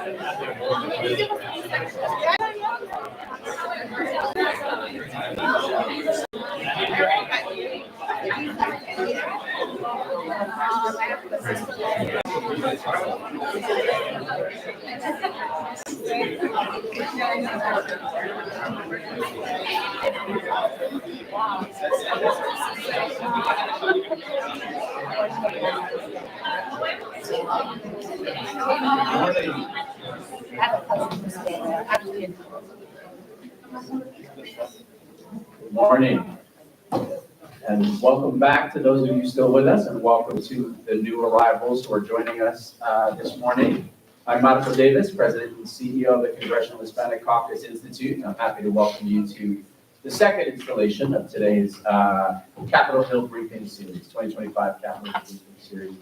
Good morning, and welcome back to those of you still with us, and welcome to the new arrivals who are joining us this morning. I'm Marco Davis, President and CEO of the Congressional Hispanic Caucus Institute, and I'm happy to welcome you to the second installation of today's Capitol Hill Briefing Series, 2025 Capitol Hill Briefing Series.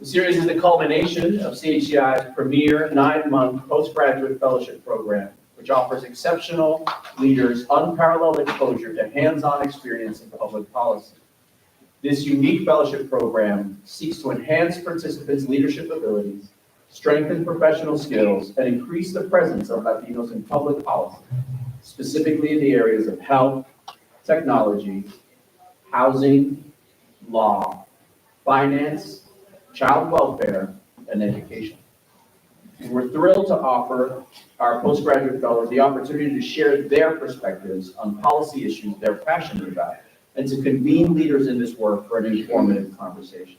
The series is the culmination of CHCI's premier 9-month postgraduate fellowship program, which offers exceptional leaders unparalleled exposure to hands-on experience in public policy. This unique fellowship program seeks to enhance participants' leadership abilities, strengthen professional skills, and increase the presence of Latinos in public policy, specifically in the areas of health, technology, housing, law, finance, child welfare, and education. And we're thrilled to offer our postgraduate fellows the opportunity to share their perspectives on policy issues they're passionate about, and to convene leaders in this work for an informative conversation.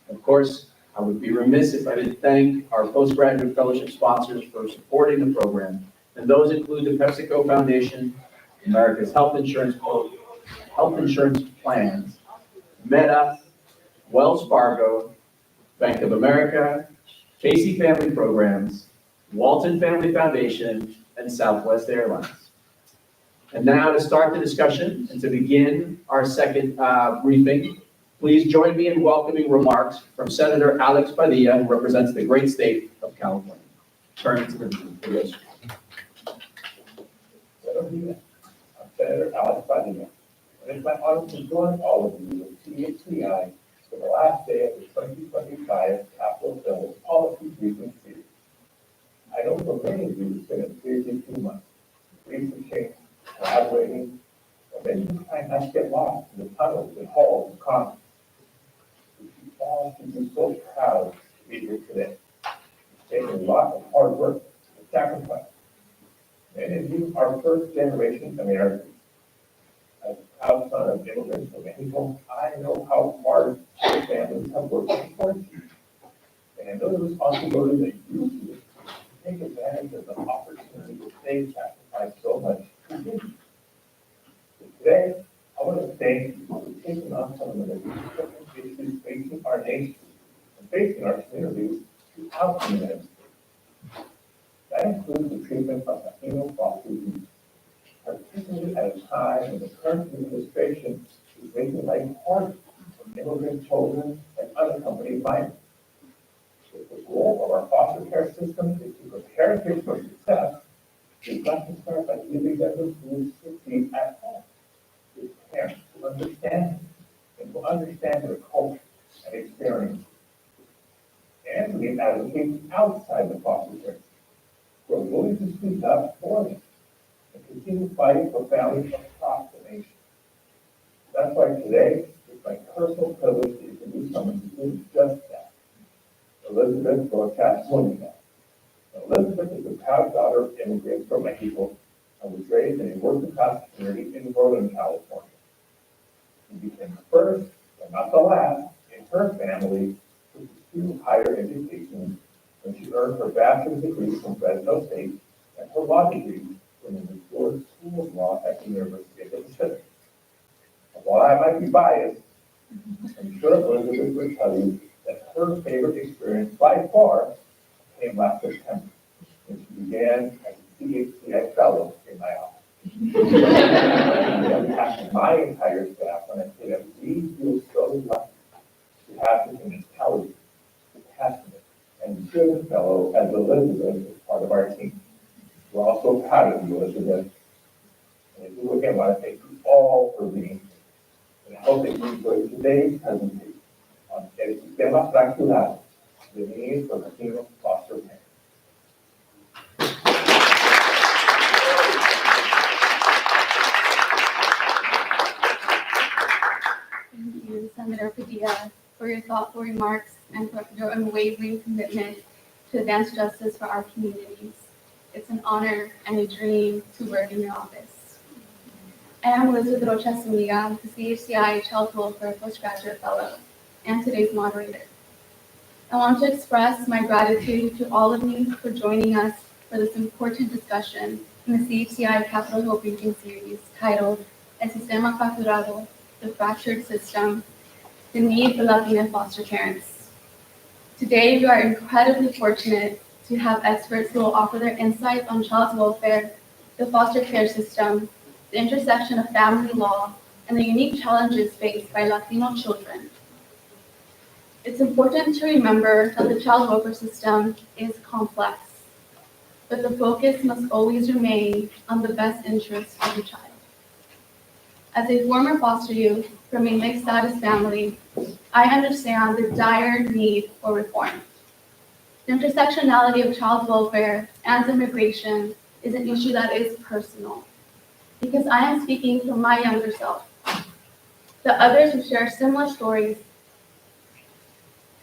Of course, I would be remiss if I didn't thank our postgraduate fellowship sponsors for supporting the program, and those include the PepsiCo Foundation, America's Health Insurance Plans, Meta, Wells Fargo, Bank of America, Casey Family Programs, Walton Family Foundation, and Southwest Airlines. And now to start the discussion and to begin our second briefing, please join me in welcoming remarks from Senator Alex Padilla, who represents the great state of California. Turn to the podium. Senator Alex Padilla. And it's my honor to join all of you with CHCI for the last day of the 2025 Capitol Hill Policy Briefing Series. I know for many of you it's been a busy 2 months, researching, collaborating, but many times not get lost in the tunnels and halls of Congress. We all should be so proud to be here today. It's taken a lot of hard work and sacrifice. Many of you are first-generation Americans. As a proud son of immigrants from Mexico, I know how hard your families have worked towards you. And I know the responsibility that you feel to take advantage of the opportunity that they sacrifice so much to give you. So today, I want to thank you for taking on some of the important issues facing our nation and facing our communities throughout the United States. That includes the treatment of Latino foster youth, particularly at a time when the current administration is making life harder for immigrant children and unaccompanied minors. If the goal of our foster care system is to prepare kids for success, we've got to start by giving them the tools to succeed at home, with parents to understand them and to understand their culture and experience. And we advocate outside the foster care system who are willing to speak up for them and continue fighting for families across the nation. That's why today, it's my personal privilege to introduce someone who does just that, Elizabeth Monica. Elizabeth is a proud daughter of immigrants from Mexico and was raised in a working-class community in Northern California. She became the first, but not the last, in her family to pursue higher education when she earned her bachelor's degree from Fresno State and her law degree from the George School of Law at the University of the Pacific. And while I might be biased, I'm sure Elizabeth will tell you that her favorite experience by far came last September when she began as a CHCI fellow in my office. On behalf of my entire staff, when I say that we feel so lucky to have such an intelligent, passionate, and good fellow as Elizabeth is part of our team. We're also proud of you, Elizabeth. And I do again want to thank you all for being here. And I hope that you enjoyed today's presentation on El Sistema Fracturado, the need for Latino foster parents. for your thoughtful remarks and for your unwavering commitment to advance justice for our communities. It's an honor and a dream to work in your office. I am Elizabeth Rocha Zuniga, the CHCI Child Welfare Postgraduate Fellow, and today's moderator. I want to express my gratitude to all of you for joining us for this important discussion in the CHCI Capitol Hill Briefing Series titled El Sistema Fracturado, the Fractured System, the Need for Latine Foster Parents. Today, we are incredibly fortunate to have experts who will offer their insights on child welfare, the foster care system, the intersection of family law, and the unique challenges faced by Latino children. It's important to remember that the child welfare system is complex, but the focus must always remain on the best interest of the child. As a former foster youth from a mixed status family, I understand the dire need for reform. The intersectionality of child welfare and immigration is an issue that is personal, because I am speaking from my younger self, the others who share similar stories,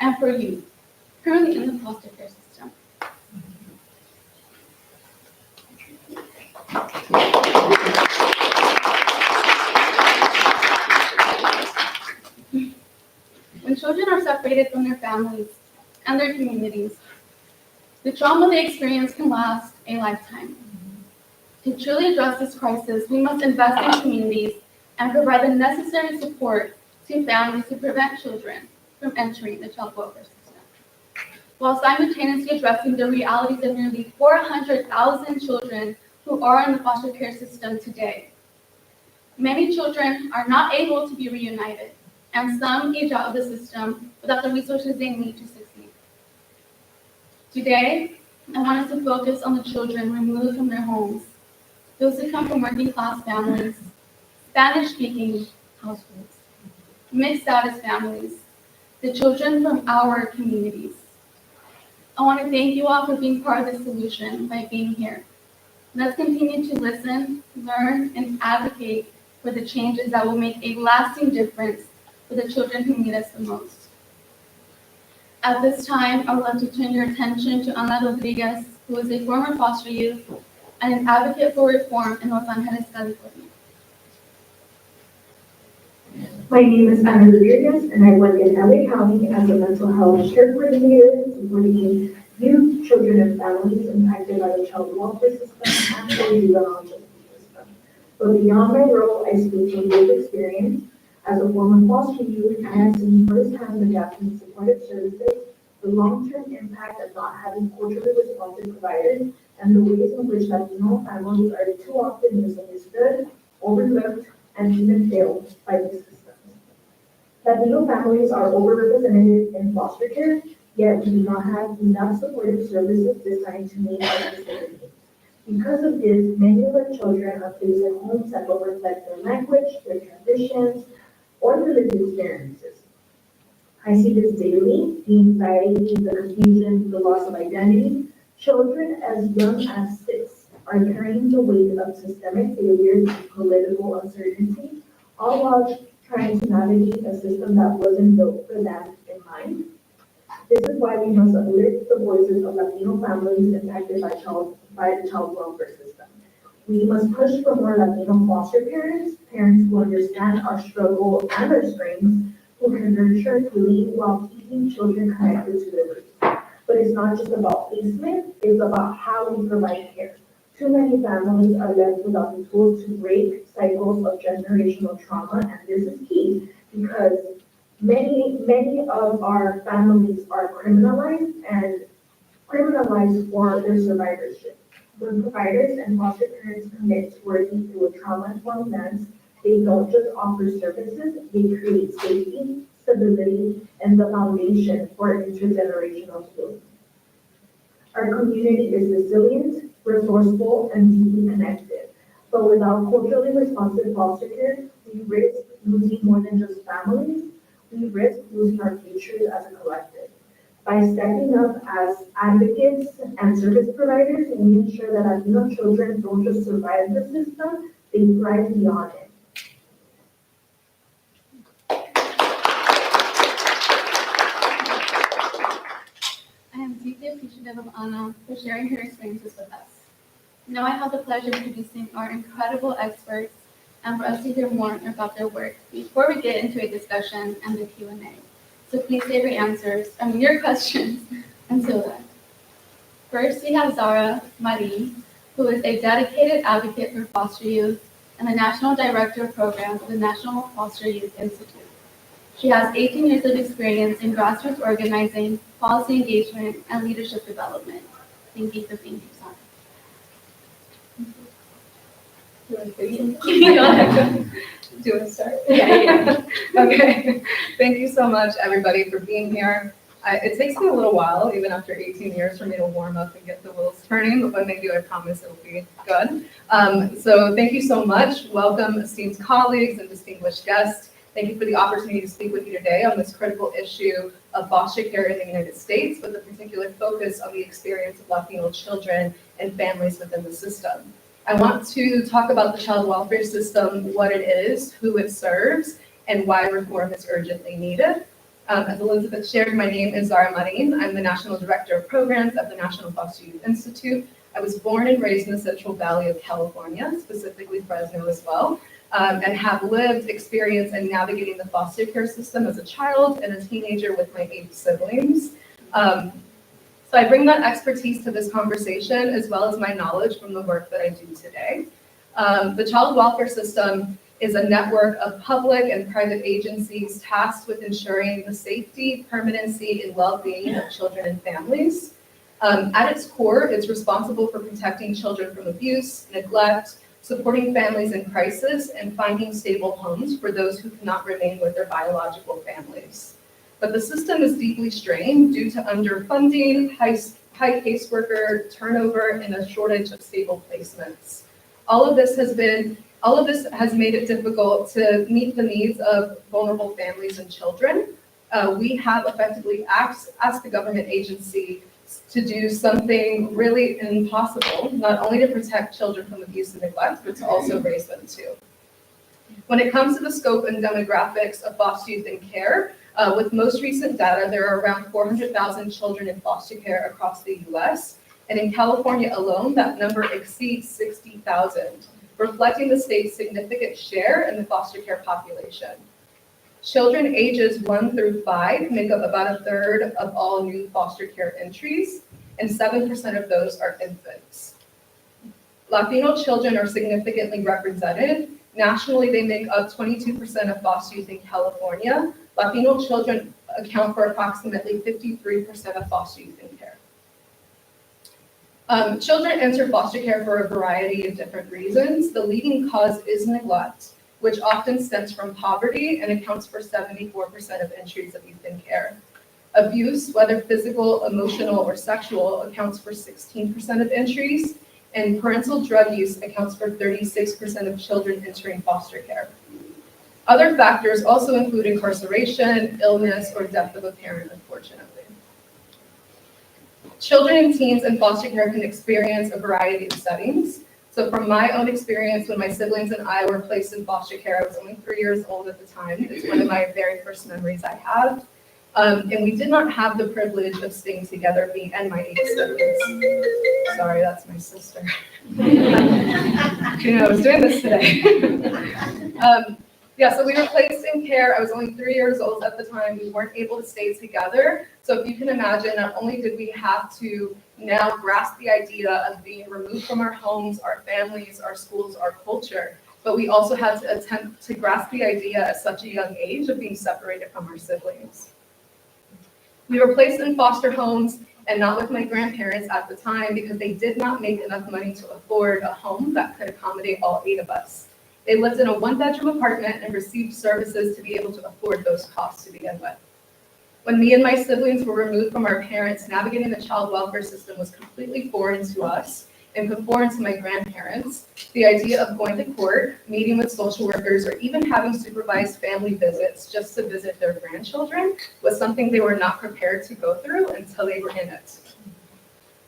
and for you, currently in the foster care system. When children are separated from their families and their communities, the trauma they experience can last a lifetime. To truly address this crisis, we must invest in communities and provide the necessary support to families to prevent children from entering the child welfare system, while simultaneously addressing the realities of nearly 400,000 children who are in the foster care system today. Many children are not able to be reunited, and some age out of the system without the resources they need to succeed. Today, I want us to focus on the children removed from their homes, those who come from working class families, Spanish-speaking households, mixed status families, the children from our communities. I want to thank you all for being part of the solution by being here. Let's continue to listen, learn, and advocate for the changes that will make a lasting difference for the children who need us the most. At this time, I would like to turn your attention to Ana Rodriguez, who is a former foster youth and an advocate for reform in Los Angeles, California. My name is Ana Rodriguez, and I work in LA County as a mental health care coordinator, supporting youth, children, and families impacted by the child welfare system and the juvenile justice system. But beyond my role, I speak from lived experience. As a former foster youth, I have seen firsthand the gaps in supportive services, the long-term impact of not having culturally responsive providers, and the ways in which Latino families are too often misunderstood, overlooked, and even failed by the system. Latino families are overrepresented in foster care, yet we do not have enough supportive services designed to meet our specific needs. Because of this, many of our children are placed in homes that don't reflect their language, their traditions, or their lived experiences. I see this daily, the anxiety, the confusion, the loss of identity. Children as young as 6 are carrying the weight of systemic failures and political uncertainty, all while trying to navigate a system that wasn't built for them in mind. This is why we must uplift the voices of Latino families impacted by the child welfare system. We must push for more Latino foster parents, parents who understand our struggle and our strengths, who can nurture healing while keeping children connected to their roots. But it's not just about placement, it's about how we provide care. Too many families are left without the tools to break cycles of generational trauma, and this is key because many of our families are criminalized for their survivorship. When providers and foster parents commit to working through a trauma-informed lens, they don't just offer services, they create safety, stability, and the foundation for intergenerational healing. Our community is resilient, resourceful, and deeply connected. But without culturally responsive foster care, we risk losing more than just families, we risk losing our futures as a collective. By stepping up as advocates and service providers, we ensure that Latino children don't just survive the system, they thrive beyond it. deeply appreciative of Anna for sharing her experiences with us. Now I have the pleasure of introducing our incredible experts and for us to hear more about their work before we get into a discussion and the Q&A. So please save your answers and your questions until then. First, we have Zara Marie, who is a dedicated advocate for foster youth and the National Director of Programs of the National Foster Youth Institute. She has 18 years of experience in grassroots organizing, policy engagement, and leadership development. Thank you for being here, Zara. Do you want to start? Yeah. Okay. Thank you so much, everybody, for being here. It takes me a little while, even after 18 years, for me to warm up and get the wheels turning, but when they do, I promise it'll be good. So thank you so much. Welcome, esteemed colleagues and distinguished guests. Thank you for the opportunity to speak with you today on this critical issue of foster care in the United States, with a particular focus on the experience of Latino children and families within the system. I want to talk about the child welfare system, what it is, who it serves, and why reform is urgently needed. As Elizabeth shared, my name is Zara Marin. I'm the National Director of Programs at the National Foster Youth Institute. I was born and raised in the Central Valley of California, specifically Fresno as well, and have lived experience in navigating the foster care system as a child and a teenager with my 8 siblings. So I bring that expertise to this conversation, as well as my knowledge from the work that I do today. The child welfare system is a network of public and private agencies tasked with ensuring the safety, permanency, and well-being of children and families. At its core, it's responsible for protecting children from abuse, neglect, supporting families in crisis, and finding stable homes for those who cannot remain with their biological families. But the system is deeply strained due to underfunding, high caseworker turnover, and a shortage of stable placements. All of this has made it difficult to meet the needs of vulnerable families and children. We have effectively asked the government agency to do something really impossible, not only to protect children from abuse and neglect, but to also raise them too. When it comes to the scope and demographics of foster youth in care, with most recent data, there are around 400,000 children in foster care across the US, and in California alone, that number exceeds 60,000, reflecting the state's significant share in the foster care population. Children ages 1 through 5 make up about 1/3 of all new foster care entries, and 7% of those are infants. Latino children are significantly represented. Nationally, they make up 22% of foster youth in California. Latino children account for approximately 53% of foster youth in care. Children enter foster care for a variety of different reasons. The leading cause is neglect, which often stems from poverty and accounts for 74% of entries of youth in care. Abuse, whether physical, emotional, or sexual, accounts for 16% of entries, and parental drug use accounts for 36% of children entering foster care. Other factors also include incarceration, illness, or death of a parent, unfortunately. Children and teens in foster care can experience a variety of settings. So from my own experience, when my siblings and I were placed in foster care, I was only 3 years old at the time. It's one of my very first memories I have. And we did not have the privilege of staying together, me and my 8 siblings. Sorry, that's my sister. You know, I was doing this today. So we were placed in care. I was only 3 years old at the time. We weren't able to stay together. So if you can imagine, not only did we have to now grasp the idea of being removed from our homes, our families, our schools, our culture, but we also had to attempt to grasp the idea at such a young age of being separated from our siblings. We were placed in foster homes and not with my grandparents at the time because they did not make enough money to afford a home that could accommodate all 8 of us. They lived in a 1-bedroom apartment and received services to be able to afford those costs to begin with. When me and my siblings were removed from our parents, navigating the child welfare system was completely foreign to us and foreign to my grandparents. The idea of going to court, meeting with social workers, or even having supervised family visits just to visit their grandchildren was something they were not prepared to go through until they were in it.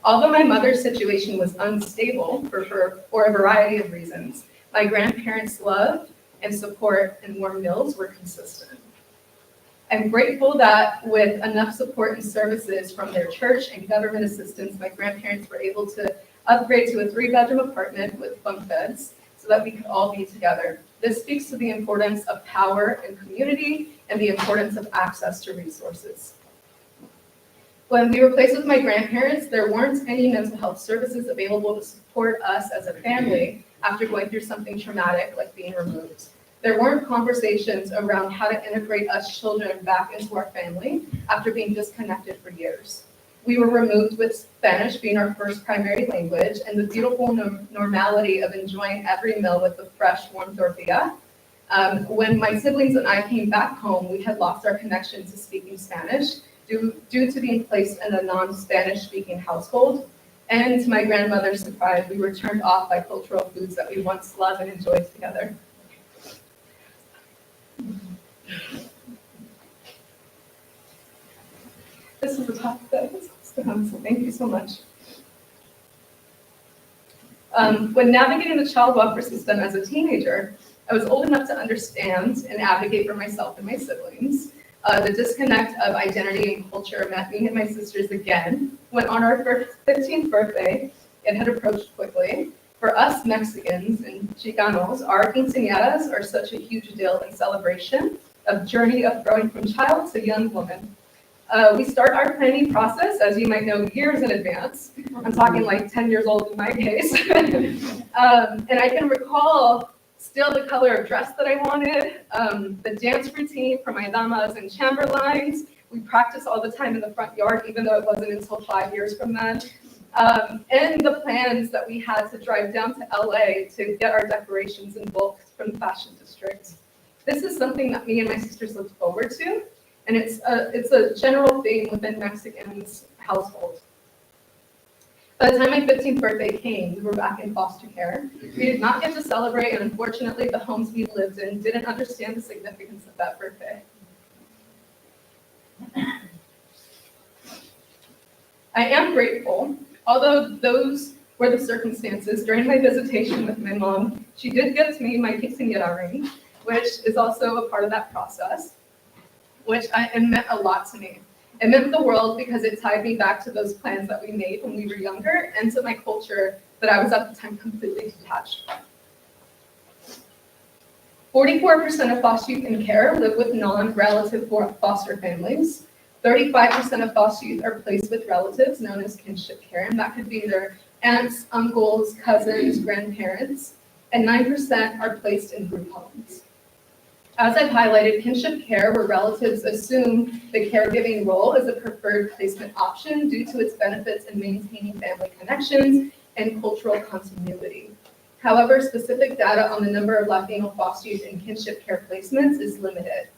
Although my mother's situation was unstable for a variety of reasons, my grandparents' love and support and warm meals were consistent. I'm grateful that with enough support and services from their church and government assistance, my grandparents were able to upgrade to a 3-bedroom apartment with bunk beds so that we could all be together. This speaks to the importance of power and community and the importance of access to resources. When we were placed with my grandparents, there weren't any mental health services available to support us as a family after going through something traumatic like being removed. There weren't conversations around how to integrate us children back into our family after being disconnected for years. We were removed with Spanish being our first primary language and the beautiful normality of enjoying every meal with the fresh, warm tortilla. When my siblings and I came back home, we had lost our connection to speaking Spanish due to being placed in a non-Spanish speaking household. And to my grandmother's surprise, we were turned off by cultural foods that we once loved and enjoyed together. This is a topic that was close to home, so thank you so much. When navigating the child welfare system as a teenager, I was old enough to understand and advocate for myself and my siblings. The disconnect of identity and culture met me and my sisters again when on our 15th birthday, it had approached quickly. For us Mexicans and Chicanos, our quinceañeras are such a huge deal and celebration of journey of growing from child to young woman. We start our planning process, as you might know, years in advance. I'm talking like 10 years old in my case. And I can recall still the color of dress that I wanted, the dance routine for my damas and chamberlains. We practiced all the time in the front yard, even though it wasn't until 5 years from then. And the plans that we had to drive down to LA to get our decorations in bulk from the fashion district. This is something that me and my sisters looked forward to, and it's a general theme within Mexicans' household. By the time my 15th birthday came, we were back in foster care. We did not get to celebrate, and unfortunately, the homes we lived in didn't understand the significance of that birthday. I am grateful, although those were the circumstances. During my visitation with my mom, she did gift me my quinceañera ring, which is also a part of that process, it meant a lot to me. It meant the world because it tied me back to those plans that we made when we were younger and to my culture that I was at the time completely detached from. 44% of foster youth in care live with non-relative foster families. 35% of foster youth are placed with relatives known as kinship care, and that could be their aunts, uncles, cousins, grandparents, and 9% are placed in group homes. As I've highlighted, kinship care, where relatives assume the caregiving role is a preferred placement option due to its benefits in maintaining family connections and cultural continuity. However, specific data on the number of Latino foster youth in kinship care placements is limited.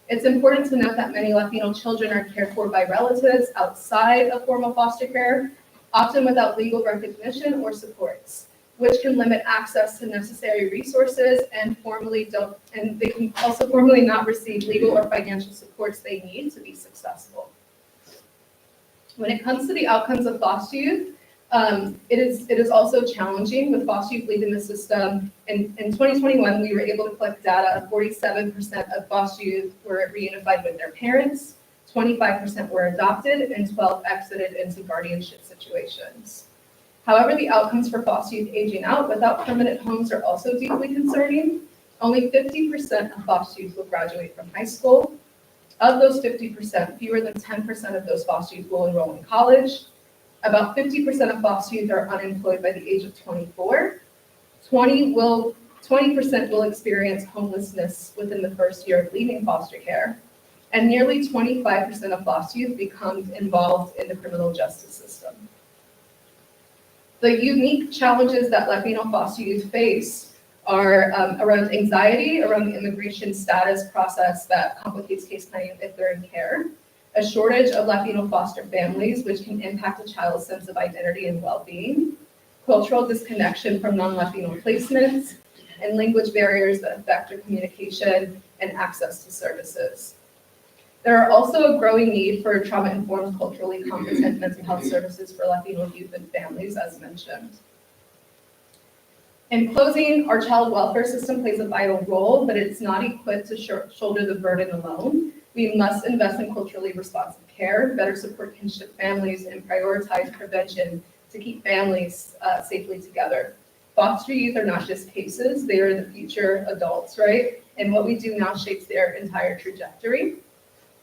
It's important to note that many Latino children are cared for by relatives outside of formal foster care, often without legal recognition or supports, which can limit access to necessary resources and they can also formally not receive legal or financial supports they need to be successful. When it comes to the outcomes of foster youth, it is also challenging with foster youth leaving the system. In 2021, we were able to collect data of 47% of foster youth were reunified with their parents, 25% were adopted, and 12 exited into guardianship situations. However, the outcomes for foster youth aging out without permanent homes are also deeply concerning. Only 50% of foster youth will graduate from high school. Of those 50%, fewer than 10% of those foster youth will enroll in college. About 50% of foster youth are unemployed by the age of 24. 20% will experience homelessness within the first year of leaving foster care. And nearly 25% of foster youth become involved in the criminal justice system. The unique challenges that Latino foster youth face are around anxiety, around the immigration status process that complicates case planning if they're in care, a shortage of Latino foster families, which can impact a child's sense of identity and well-being, cultural disconnection from non-Latino placements, and language barriers that affect their communication and access to services. There are also a growing need for trauma-informed, culturally competent mental health services for Latino youth and families, as mentioned. In closing, our child welfare system plays a vital role, but it's not equipped to shoulder the burden alone. We must invest in culturally responsive care, better support kinship families, and prioritize prevention to keep families safely together. Foster youth are not just cases, they are the future adults, right? And what we do now shapes their entire trajectory.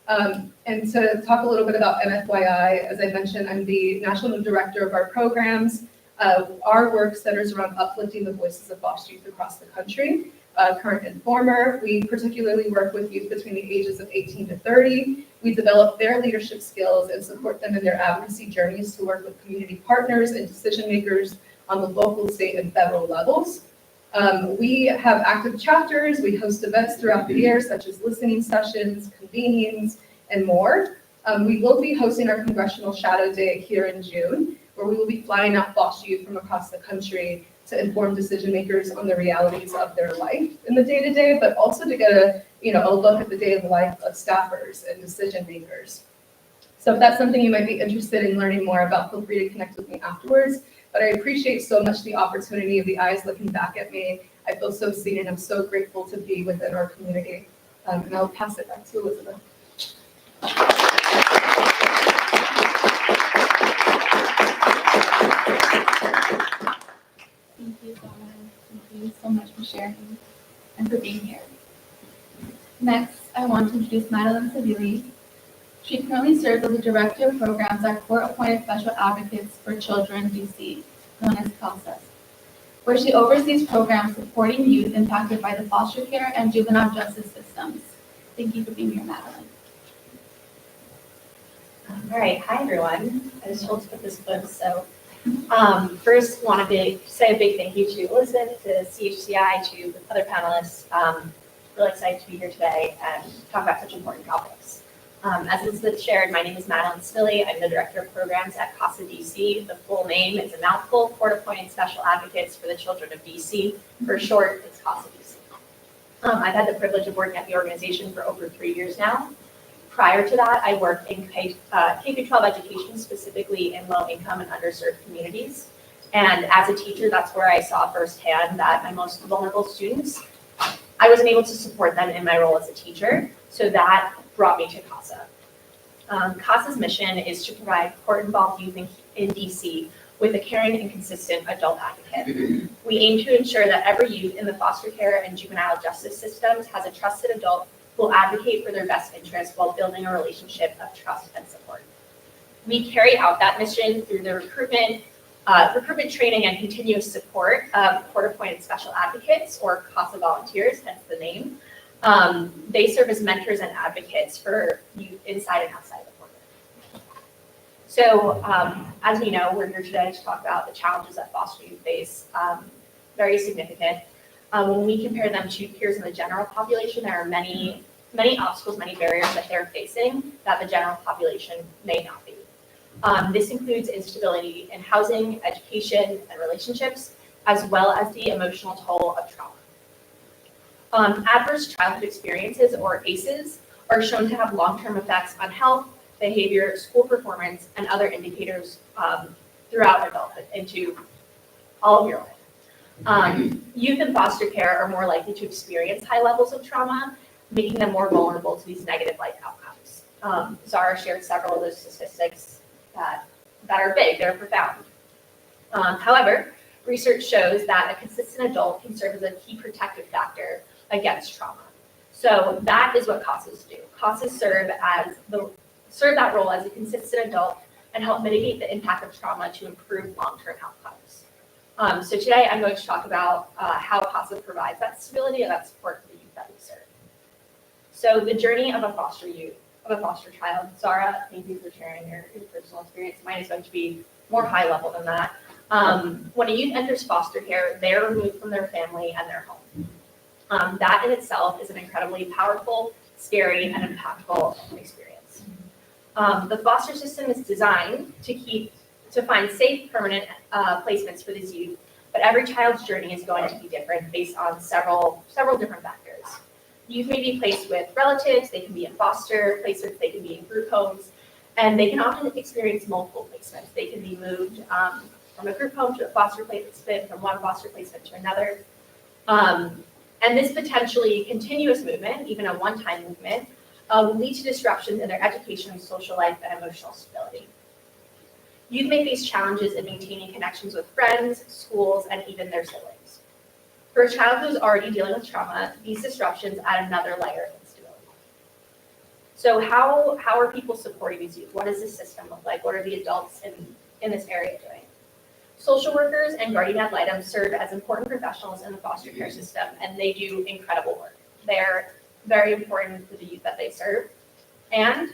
And to talk a little bit about MFYI, as I mentioned, I'm the national director of our programs. Our work centers around uplifting the voices of foster youth across the country. Current and former, we particularly work with youth between the ages of 18 to 30. We develop their leadership skills and support them in their advocacy journeys to work with community partners and decision makers on the local, state, and federal levels. We have active chapters, we host events throughout the year, such as listening sessions, convenings, and more. We will be hosting our Congressional Shadow Day here in June, where we will be flying out foster youth from across the country to inform decision makers on the realities of their life in the day-to-day, but also to get a look at the day-to-day life of staffers and decision makers. So if that's something you might be interested in learning more about, feel free to connect with me afterwards. But I appreciate so much the opportunity of the eyes looking back at me. I feel so seen and I'm so grateful to be within our community. And I'll pass it back to Elizabeth. Thank you, Donna. Thank you so much for sharing and for being here. Next, I want to introduce Madeline Sevili. She currently serves as the Director of Programs at Court-Appointed Special Advocates for Children, DC, known as CASA, where she oversees programs supporting youth impacted by the foster care and juvenile justice systems. Thank you for being here, Madeline. All right, hi everyone. I was told to put this clip, so first want to say a big thank you to Elizabeth, to CHCI, to the other panelists. Really excited to be here today and talk about such important topics. As Elizabeth shared, my name is Madeline Spilly. I'm the Director of Programs at CASA DC. The full name is a mouthful, Court-Appointed Special Advocates for the Children of DC. For short, it's CASA DC. I've had the privilege of working at the organization for over 3 years now. Prior to that, I worked in K-12 education, specifically in low-income and underserved communities. And as a teacher, that's where I saw firsthand that my most vulnerable students, I wasn't able to support them in my role as a teacher. So that brought me to CASA. CASA's mission is to provide court-involved youth in DC with a caring and consistent adult advocate. We aim to ensure that every youth in the foster care and juvenile justice systems has a trusted adult who will advocate for their best interests while building a relationship of trust and support. We carry out that mission through the recruitment training, and continuous support of court-appointed special advocates, or CASA volunteers, hence the name. They serve as mentors and advocates for youth inside and outside the program. So, as we know, we're here today to talk about the challenges that foster youth face, very significant. When we compare them to peers in the general population, there are many obstacles, many barriers that they're facing that the general population may not be. This includes instability in housing, education, and relationships, as well as the emotional toll of trauma. Adverse childhood experiences, or ACEs, are shown to have long-term effects on health, behavior, school performance, and other indicators throughout adulthood into all of your life. Youth in foster care are more likely to experience high levels of trauma, making them more vulnerable to these negative life outcomes. Zara shared several of those statistics that are big, they're profound. However, research shows that a consistent adult can serve as a key protective factor against trauma. So that is what CASAs do. CASAs serve that role as a consistent adult and help mitigate the impact of trauma to improve long-term outcomes. So today I'm going to talk about how CASA provides that stability and that support for the youth that we serve. So the journey of a foster child. Zara, thank you for sharing your personal experience. Mine is going to be more high level than that. When a youth enters foster care, they're removed from their family and their home. That in itself is an incredibly powerful, scary, and impactful experience. The foster system is designed to find safe, permanent placements for these youth, but every child's journey is going to be different based on several different factors. Youth may be placed with relatives, they can be in foster placements, they can be in group homes, and they can often experience multiple placements. They can be moved from a group home to a foster placement, from one foster placement to another. And this potentially continuous movement, even a one-time movement, will lead to disruptions in their education, social life, and emotional stability. Youth may face challenges in maintaining connections with friends, schools, and even their siblings. For a child who's already dealing with trauma, these disruptions add another layer of instability. So how are people supporting these youth? What does the system look like? What are the adults in this area doing? Social workers and guardian ad litem serve as important professionals in the foster care system, and they do incredible work. They're very important to the youth that they serve. And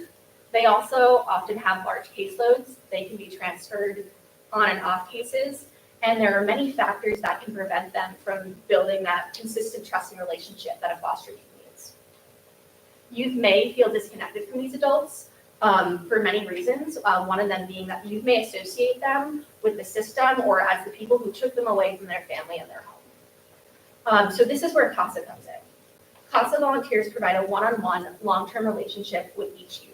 they also often have large caseloads. They can be transferred on and off cases, and there are many factors that can prevent them from building that consistent trusting relationship that a foster youth needs. Youth may feel disconnected from these adults for many reasons, one of them being that youth may associate them with the system or as the people who took them away from their family and their home. So this is where CASA comes in. CASA volunteers provide a one-on-one long-term relationship with each youth.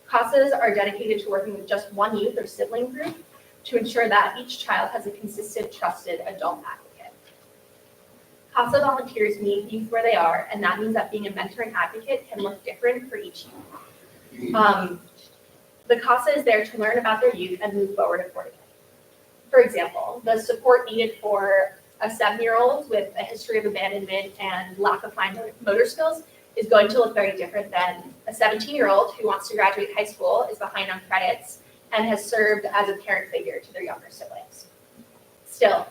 CASAs are dedicated to working with just one youth or sibling group to ensure that each child has a consistent, trusted adult advocate. CASA volunteers meet youth where they are, and that means that being a mentoring advocate can look different for each youth. The CASA is there to learn about their youth and move forward accordingly. For example, the support needed for a 7-year-old with a history of abandonment and lack of fine motor skills is going to look very different than a 17-year-old who wants to graduate high school, is behind on credits, and has served as a parent figure to their younger siblings. Still,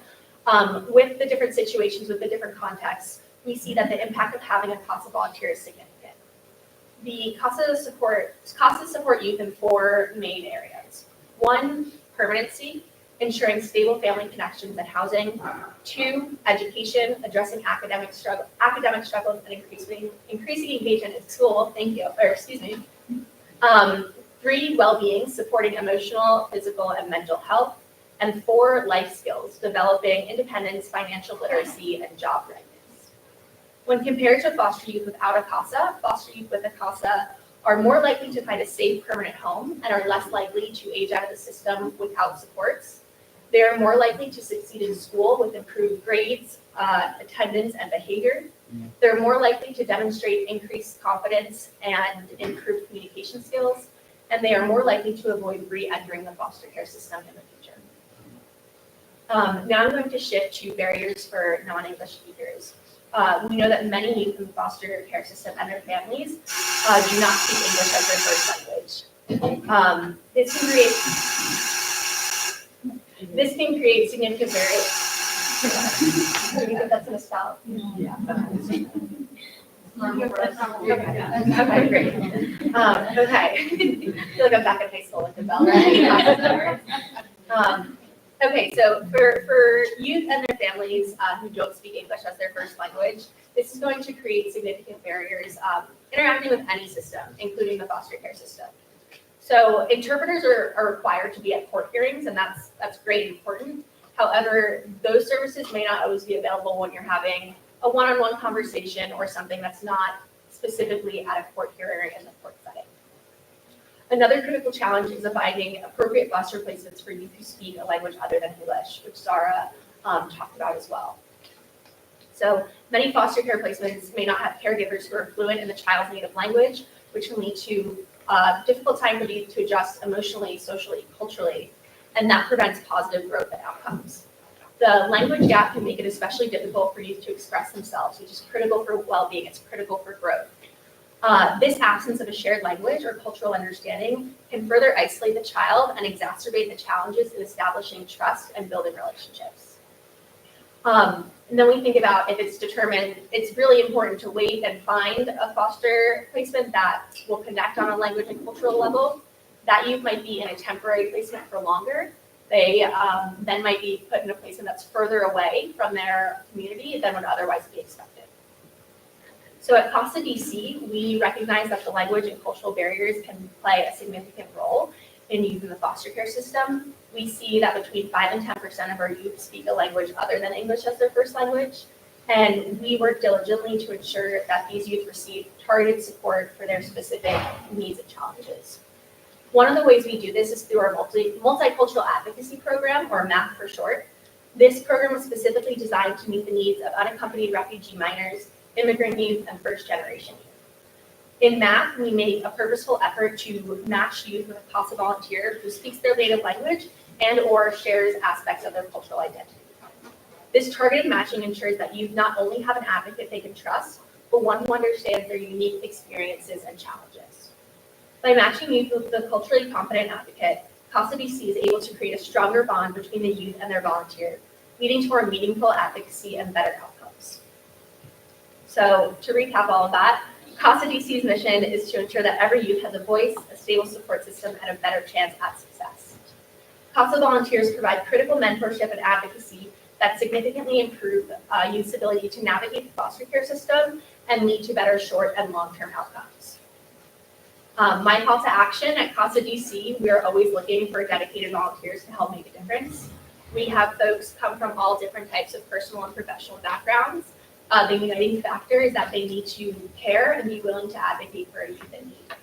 with the different situations, with the different contexts, we see that the impact of having a CASA volunteer is significant. The CASA support youth in 4 main areas. 1, permanency, ensuring stable family connections and housing. 2, education, addressing academic struggles and increasing engagement in school. 3, well-being, supporting emotional, physical, and mental health. And 4, life skills, developing independence, financial literacy, and job readiness. When compared to foster youth without a CASA, foster youth with a CASA are more likely to find a safe, permanent home and are less likely to age out of the system without supports. They are more likely to succeed in school with improved grades, attendance, and behavior. They're more likely to demonstrate increased confidence and improved communication skills, and they are more likely to avoid re-entering the foster care system in the future. Now I'm going to shift to barriers for non-English speakers. We know that many youth in the foster care system and their families do not speak English as their first language. This can create significant barriers. Do you think that's gonna stop? Yeah. Okay, great. Okay. I feel like I'm back in high school with the bell. Okay, so for youth and their families who don't speak English as their first language, this is going to create significant barriers interacting with any system, including the foster care system. So interpreters are required to be at court hearings, and that's great and important. However, those services may not always be available when you're having a one-on-one conversation or something that's not specifically at a court hearing in the court setting. Another critical challenge is finding appropriate foster placements for youth who speak a language other than English, which Zara talked about as well. So many foster care placements may not have caregivers who are fluent in the child's native language, which can lead to a difficult time for youth to adjust emotionally, socially, culturally, and that prevents positive growth and outcomes. The language gap can make it especially difficult for youth to express themselves, which is critical for well-being, it's critical for growth. This absence of a shared language or cultural understanding can further isolate the child and exacerbate the challenges in establishing trust and building relationships. And then we think about if it's determined, it's really important to wait and find a foster placement that will connect on a language and cultural level. That youth might be in a temporary placement for longer. They then might be put in a placement that's further away from their community than would otherwise be expected. So at CASA DC, we recognize that the language and cultural barriers can play a significant role in youth in the foster care system. We see that between 5 and 10% of our youth speak a language other than English as their first language. And we work diligently to ensure that these youth receive targeted support for their specific needs and challenges. One of the ways we do this is through our multicultural advocacy program, or MAP for short. This program is specifically designed to meet the needs of unaccompanied refugee minors, immigrant youth, and first-generation youth. In math, we make a purposeful effort to match youth with a CASA volunteer who speaks their native language and or shares aspects of their cultural identity. This targeted matching ensures that youth not only have an advocate they can trust, but one who understands their unique experiences and challenges. By matching youth with a culturally competent advocate, CASA DC is able to create a stronger bond between the youth and their volunteer, leading to more meaningful advocacy and better outcomes. So to recap all of that, CASA DC's mission is to ensure that every youth has a voice, a stable support system, and a better chance at success. CASA volunteers provide critical mentorship and advocacy that significantly improve youth's ability to navigate the foster care system and lead to better short and long-term outcomes. My call to action at CASA DC, we are always looking for dedicated volunteers to help make a difference. We have folks come from all different types of personal and professional backgrounds. The uniting factor is that they need to care and be willing to advocate for a youth in need.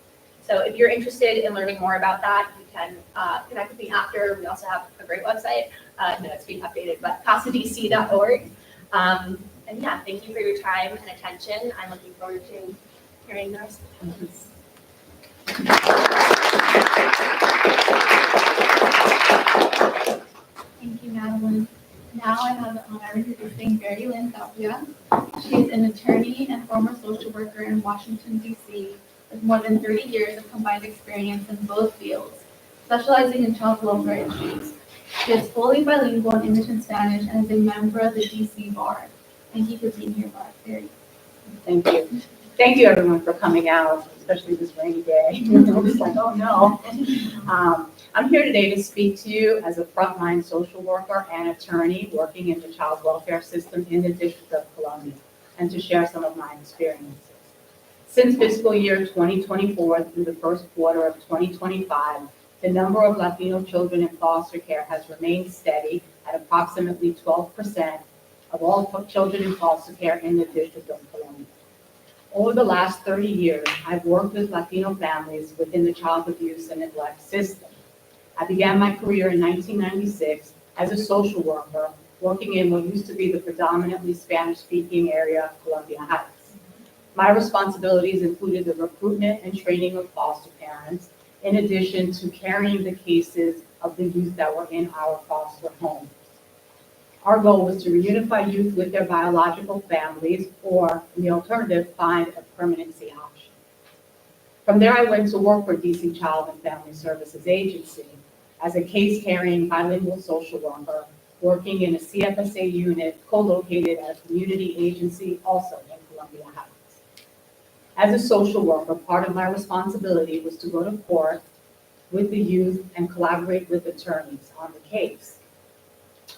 So if you're interested in learning more about that, you can connect with me after. We also have a great website. No, it's being updated, but casadc.org. And yeah, thank you for your time and attention. I'm looking forward to hearing the rest of the comments. Thank you, Madeline. Now I have the honor of introducing Mary Lynn Tapia. She is an attorney and former social worker in Washington, D.C., with more than 30 years of combined experience in both fields, specializing in child welfare issues. She is fully bilingual in English and Spanish and is a member of the D.C. Bar. Thank you for being here, Mary. Thank you. Thank you, everyone, for coming out, especially this rainy day. It's like, oh no. I'm here today to speak to you as a frontline social worker and attorney working in the child welfare system in the District of Columbia, and to share some of my experiences. Since fiscal year 2024 through the first quarter of 2025, the number of Latino children in foster care has remained steady at approximately 12% of all children in foster care in the District of Columbia. Over the last 30 years, I've worked with Latino families within the child abuse and neglect system. I began my career in 1996 as a social worker, working in what used to be the predominantly Spanish-speaking area of Columbia Heights. My responsibilities included the recruitment and training of foster parents, in addition to carrying the cases of the youth that were in our foster homes. Our goal was to reunify youth with their biological families, or in the alternative, find a permanency option. From there, I went to work for DC Child and Family Services Agency as a case-carrying bilingual social worker, working in a CFSA unit co-located at a community agency also in Columbia Heights. As a social worker, part of my responsibility was to go to court with the youth and collaborate with attorneys on the case.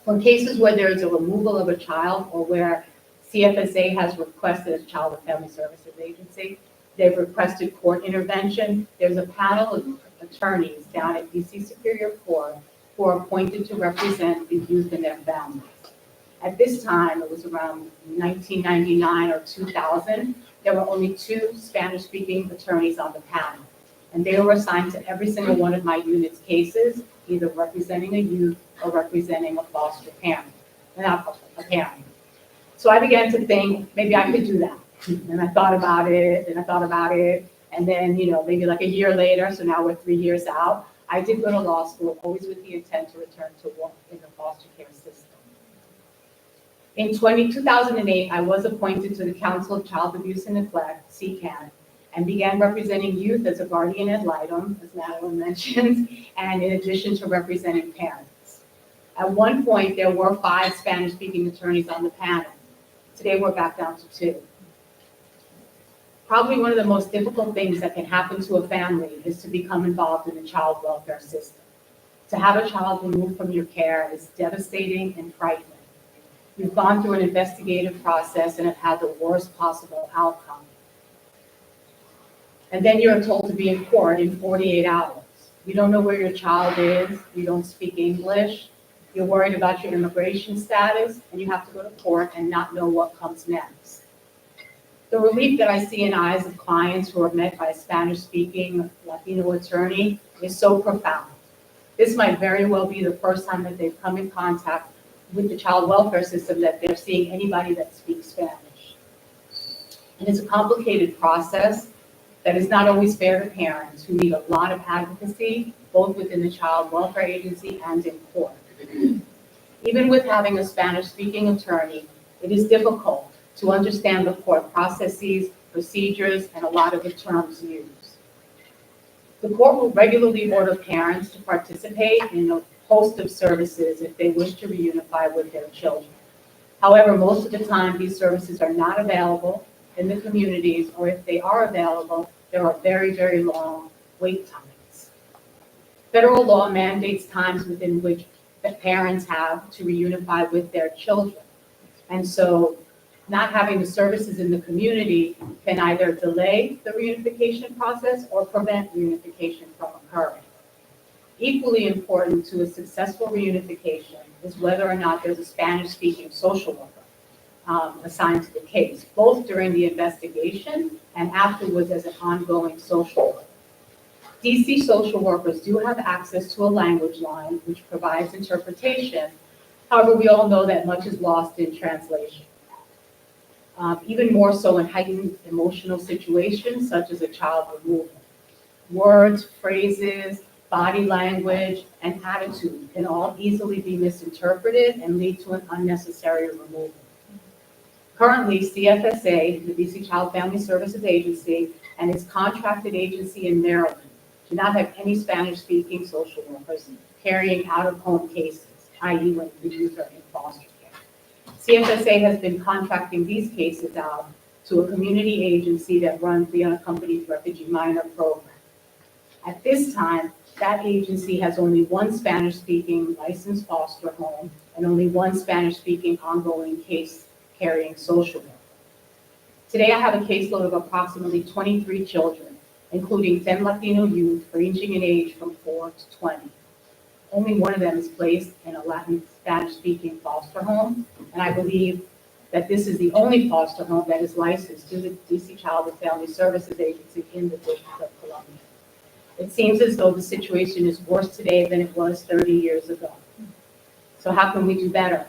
For cases where there is a removal of a child or where CFSA has requested, as Child and Family Services Agency, they've requested court intervention, there's a panel of attorneys down at DC Superior Court who are appointed to represent the youth and their families. At this time, it was around 1999 or 2000, there were only 2 Spanish-speaking attorneys on the panel, and they were assigned to every single one of my unit's cases, either representing a youth or representing a foster parent, not a parent. So I began to think, maybe I could do that. And I thought about it, and I thought about it, and then, maybe like a year later, so now we're 3 years out, I did go to law school, always with the intent to return to work in the foster care system. In 2008, I was appointed to the Council of Child Abuse and Neglect, CCAN, and began representing youth as a guardian ad litem, as Madeline mentioned, and in addition to representing parents. At one point, there were 5 Spanish-speaking attorneys on the panel. Today, we're back down to 2. Probably one of the most difficult things that can happen to a family is to become involved in the child welfare system. To have a child removed from your care is devastating and frightening. You've gone through an investigative process and have had the worst possible outcome. And then you're told to be in court in 48 hours. You don't know where your child is, you don't speak English, you're worried about your immigration status, and you have to go to court and not know what comes next. The relief that I see in eyes of clients who are met by a Spanish-speaking Latino attorney is so profound. This might very well be the first time that they've come in contact with the child welfare system that they're seeing anybody that speaks Spanish. And it's a complicated process That is not always fair to parents who need a lot of advocacy, both within the child welfare agency and in court. Even with having a Spanish-speaking attorney, it is difficult to understand the court processes, procedures, and a lot of the terms used. The court will regularly order parents to participate in a host of services if they wish to reunify with their children. However, most of the time, these services are not available in the communities, or if they are available, there are very, very long wait times. Federal law mandates times within which the parents have to reunify with their children. And so not having the services in the community can either delay the reunification process or prevent reunification from occurring. Equally important to a successful reunification is whether or not there's a Spanish-speaking social worker assigned to the case, both during the investigation and afterwards as an ongoing social worker. DC social workers do have access to a language line which provides interpretation. However, we all know that much is lost in translation. Even more so in heightened emotional situations such as a child removal. Words, phrases, body language, and attitude can all easily be misinterpreted and lead to an unnecessary removal. Currently, CFSA, the DC Child Family Services Agency, and its contracted agency in Maryland do not have any Spanish-speaking social workers carrying out-of-home cases, i.e. when the youth are in foster care. CFSA has been contracting these cases out to a community agency that runs the Unaccompanied Refugee Minor program. At this time, that agency has only one Spanish-speaking licensed foster home and only one Spanish-speaking ongoing case carrying social worker. Today, I have a caseload of approximately 23 children, including 10 Latino youth ranging in age from 4 to 20. Only one of them is placed in a Latin Spanish-speaking foster home, and I believe that this is the only foster home that is licensed to the DC Child and Family Services Agency in the District of Columbia. It seems as though the situation is worse today than it was 30 years ago. So how can we do better?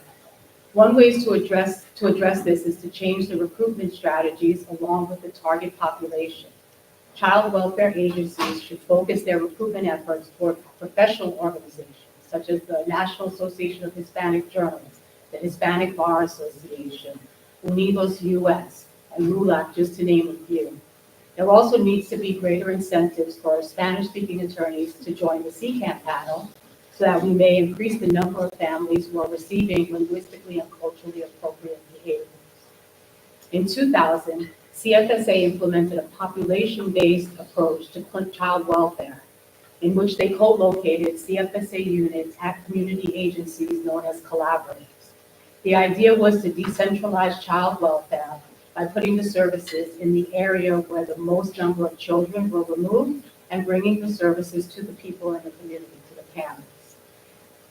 One way to address this is to change the recruitment strategies along with the target population. Child welfare agencies should focus their recruitment efforts toward professional organizations, such as the National Association of Hispanic Journalists, the Hispanic Bar Association, Unidos US, and MULAC, just to name a few. There also needs to be greater incentives for Spanish-speaking attorneys to join the CCAMP panel so that we may increase the number of families who are receiving linguistically and culturally appropriate behaviors. In 2000, CFSA implemented a population-based approach to child welfare, in which they co-located CFSA units at community agencies known as collaboratives. The idea was to decentralize child welfare by putting the services in the area where the most number of children were removed and bringing the services to the people in the community, to the parents.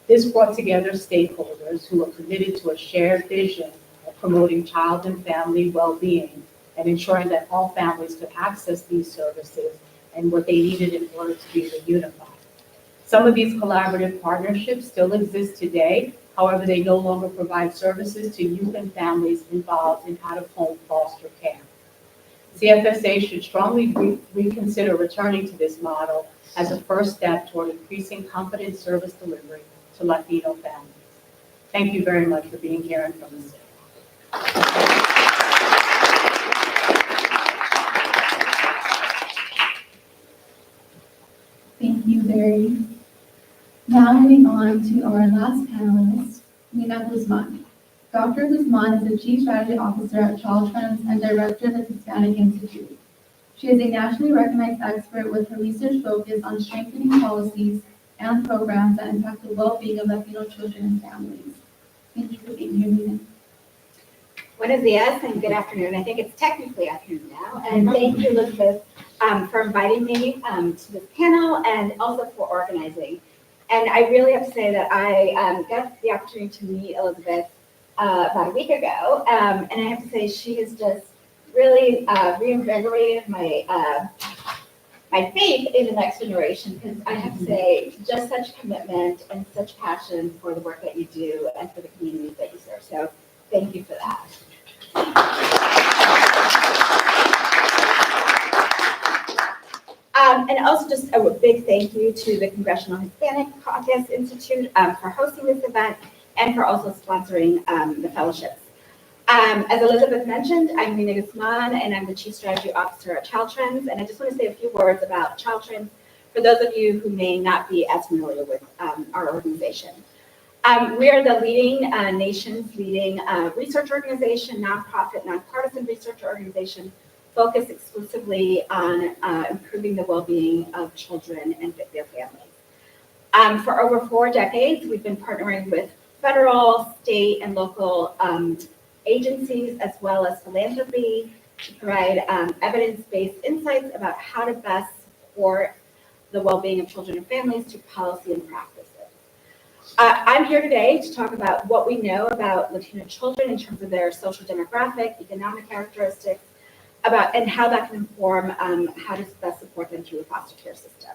This brought together stakeholders who were committed to a shared vision of promoting child and family well-being and ensuring that all families could access these services and what they needed in order to be reunified. Some of these collaborative partnerships still exist today. However, they no longer provide services to youth and families involved in out-of-home foster care. CFSA should strongly reconsider returning to this model as a first step toward increasing competent service delivery to Latino families. Thank you very much for being here and for listening. Thank you, Barry. Now moving on to our last panelist, Nina Guzman. Dr. Guzman is the Chief Strategy Officer at Child Trends and Director of the Hispanic Institute. She is a nationally recognized expert with her research focus on strengthening policies and programs that impact the well-being of Latino children and families. Thank you for being here, Nina. Buenos dias and good afternoon. I think it's technically afternoon now. And thank you, Elizabeth, for inviting me to this panel and also for organizing. And I really have to say that I got the opportunity to meet Elizabeth about a week ago. And I have to say she has just really reinvigorated my my faith in the next generation, because I have to say just such commitment and such passion for the work that you do and for the communities that you serve. So thank you for that. also just a big thank you to the Congressional Hispanic Caucus Institute for hosting this event and for also sponsoring the fellowships. As Elizabeth mentioned, I'm Nina Guzman, and I'm the Chief Strategy Officer at Child Trends. And I just want to say a few words about Child Trends for those of you who may not be as familiar with our organization. We are the leading, nation's leading research organization, nonprofit, nonpartisan research organization focused exclusively on improving the well-being of children and their families. For over 4 decades, we've been partnering with federal, state, and local agencies, as well as philanthropy, to provide evidence-based insights about how to best support the well-being of children and families through policy and practices. I'm here today to talk about what we know about Latino children in terms of their social demographic, economic characteristics, and how that can inform how to best support them through the foster care system.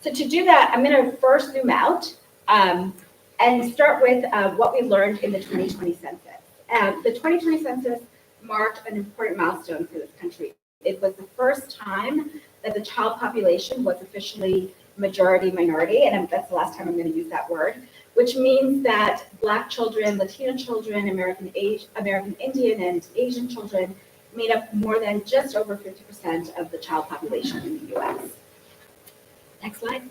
So to do that, I'm going to first zoom out and start with what we learned in the 2020 census. The 2020 census marked an important milestone for this country. It was the first time that the child population was officially majority minority, and that's the last time I'm going to use that word, which means that Black children, Latino children, American Indian, and Asian children made up more than just over 50% of the child population in the US. Next slide.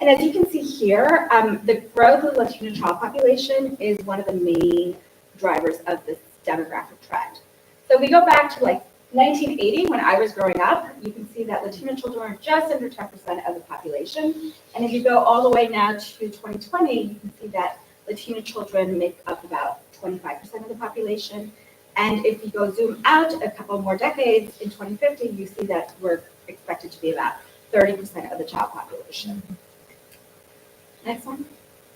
And as you can see here, the growth of the Latino child population is one of the main drivers of this demographic trend. So if we go back to like 1980, when I was growing up, you can see that Latino children are just under 10% of the population. And if you go all the way now to 2020, you can see that Latino children make up about 25% of the population. And if you go zoom out a couple more decades, in 2050, you see that we're expected to be about 30% of the child population. Next one.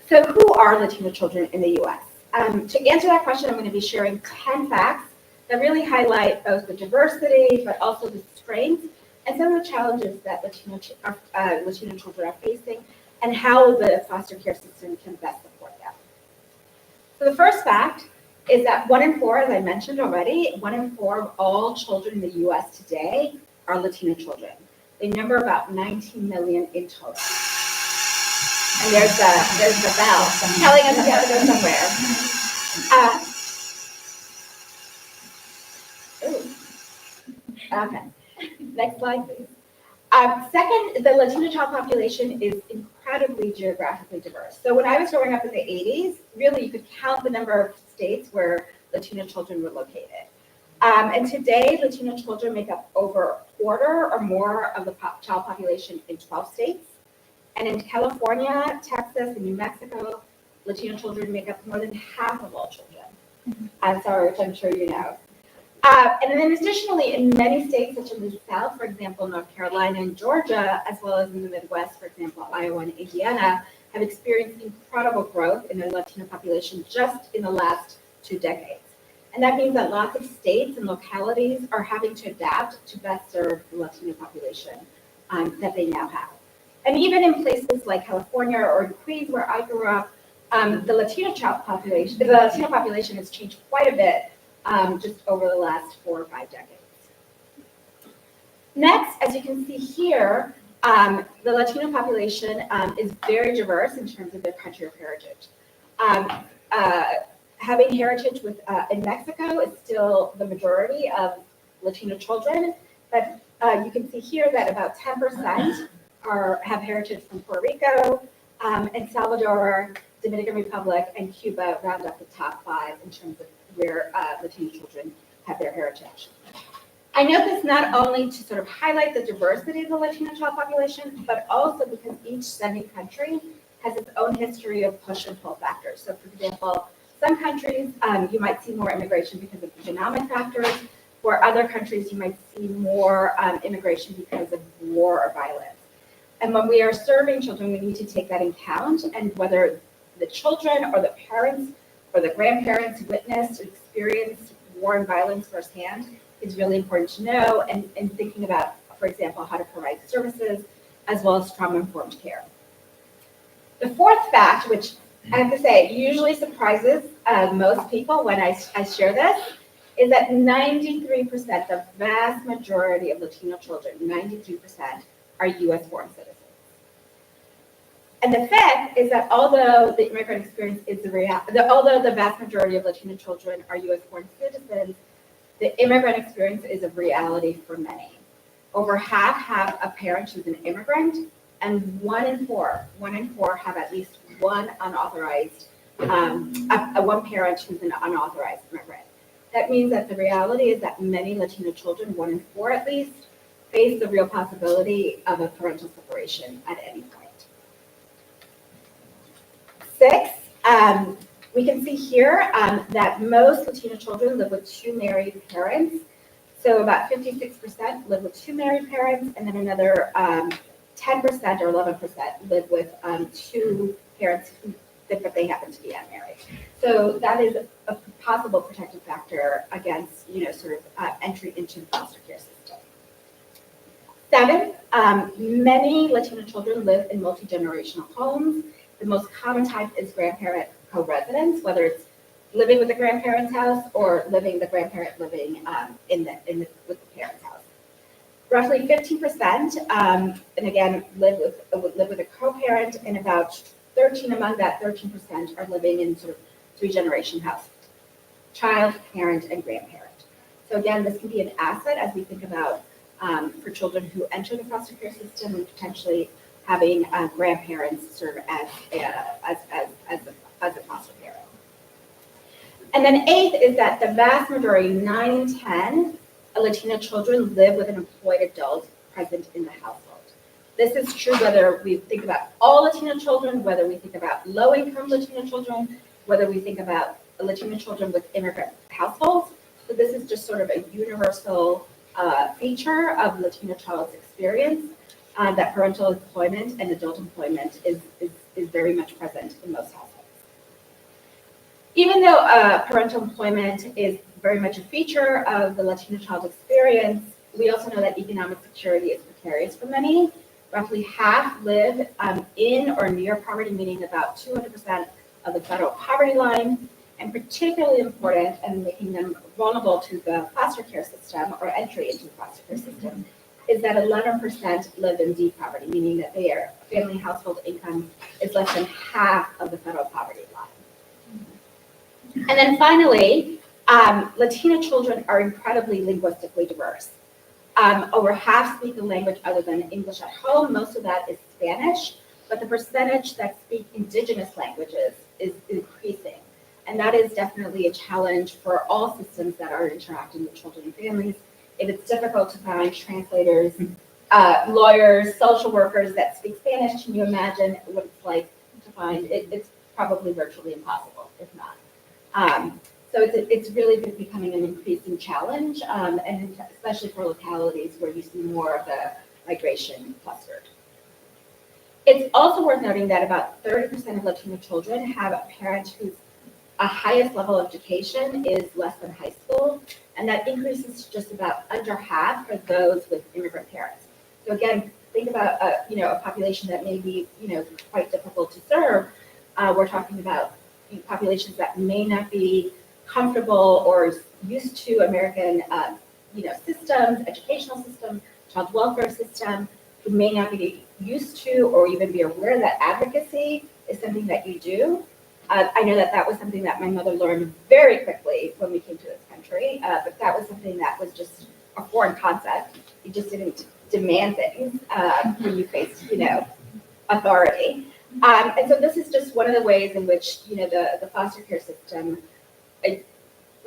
So who are Latino children in the US? To answer that question, I'm going to be sharing 10 facts that really highlight both the diversity, but also the strengths and some of the challenges that Latino children are facing and how the foster care system can best support them. So the first fact is that 1 in 4, as I mentioned already, 1 in 4 of all children in the US today are Latino children. They number about 19 million in total. And there's the bell telling us we have to go somewhere. Okay, next slide, please. Second, the Latino child population is incredibly geographically diverse. So when I was growing up in the 80s, really you could count the number of states where Latino children were located. And today, Latino children make up over a quarter or more of the child population in 12 states. And in California, Texas, and New Mexico, Latino children make up more than half of all children. I'm sorry, which I'm sure you know. And then additionally, in many states, such as the South, for example, North Carolina and Georgia, as well as in the Midwest, for example, Iowa and Indiana, have experienced incredible growth in their Latino population just in the last 2 decades. And that means that lots of states and localities are having to adapt to best serve the Latino population that they now have. And even in places like California or in Queens, where I grew up, the Latino population has changed quite a bit just over the last 4 or 5 decades. Next, as you can see here, the Latino population is very diverse in terms of their country of heritage. Having heritage in Mexico is still the majority of Latino children, but you can see here that about 10% have heritage from Puerto Rico, and Salvador, Dominican Republic, and Cuba round up the top 5 in terms of where Latino children have their heritage. I note this not only to sort of highlight the diversity of the Latino child population, but also because each sending country has its own history of push and pull factors. So for example, some countries you might see more immigration because of economic factors, or other countries you might see more immigration because of war or violence. And when we are serving children, we need to take that into account, and whether the children or the parents or the grandparents witnessed or experienced war and violence firsthand is really important to know, and thinking about, for example, how to provide services as well as trauma-informed care. The fourth fact, which I have to say usually surprises most people when I share this, is that 93%, the vast majority of Latino children, 93%, are U.S. born citizens. And the fifth is that although the immigrant experience is although the vast majority of Latino children are U.S. born citizens, the immigrant experience is a reality for many. Over half have a parent who's an immigrant, and one in four have at least one unauthorized, one parent who's an unauthorized immigrant. That means that the reality is that many Latino children, 1 in 4 at least, face the real possibility of a parental separation at any point. 6, we can see here that most Latino children live with 2 married parents. So about 56% live with 2 married parents, and then another 10% or 11% live with 2 parents but they happen to be unmarried. So that is a possible protective factor against, sort of entry into the foster care system. 7, many Latino children live in multi-generational homes. The most common type is grandparent co-residence, whether it's living with the grandparent's house or the grandparent living with the parent's house. Roughly 15%, and again, live with a co-parent, and about 13 among that 13% are living in sort of 3-generation house: child, parent, and grandparent. So again, this can be an asset as we think about for children who enter the foster care system and potentially having grandparents serve as a foster parent. And then 8th is that the vast majority, 9 in 10, Latino children live with an employed adult present in the household. This is true whether we think about all Latino children, whether we think about low-income Latino children, whether we think about Latino children with immigrant households. So this is just sort of a universal feature of Latino child's experience, that parental employment and adult employment is very much present in most households. Even though parental employment is very much a feature of the Latino child experience, we also know that economic security is precarious for many. Roughly half live in or near poverty, meaning about 200% of the federal poverty line, and particularly important and making them vulnerable to the foster care system or entry into the foster care system is that 11% live in deep poverty, meaning that their family household income is less than half of the federal poverty line. And then finally, Latino children are incredibly linguistically diverse. Over half speak a language other than English at home. Most of that is Spanish, but the percentage that speak indigenous languages is increasing. And that is definitely a challenge for all systems that are interacting with children and families. If it's difficult to find translators, lawyers, social workers that speak Spanish, can you imagine what it's like to find it? It's probably virtually impossible, if not. So it's really becoming an increasing challenge, and especially for localities where you see more of the migration clustered. It's also worth noting that about 30% of Latino children have a parent whose highest level of education is less than high school, and that increases to just about under half for those with immigrant parents. So again, think about a population that may be quite difficult to serve. We're talking about populations that may not be comfortable or used to American systems, educational system, child welfare system, who may not be used to or even be aware that advocacy is something that you do. I know that was something that my mother learned very quickly when we came to this country, but that was something that was just a foreign concept. You just didn't demand things when you faced, authority. And so this is just one of the ways in which, the foster care system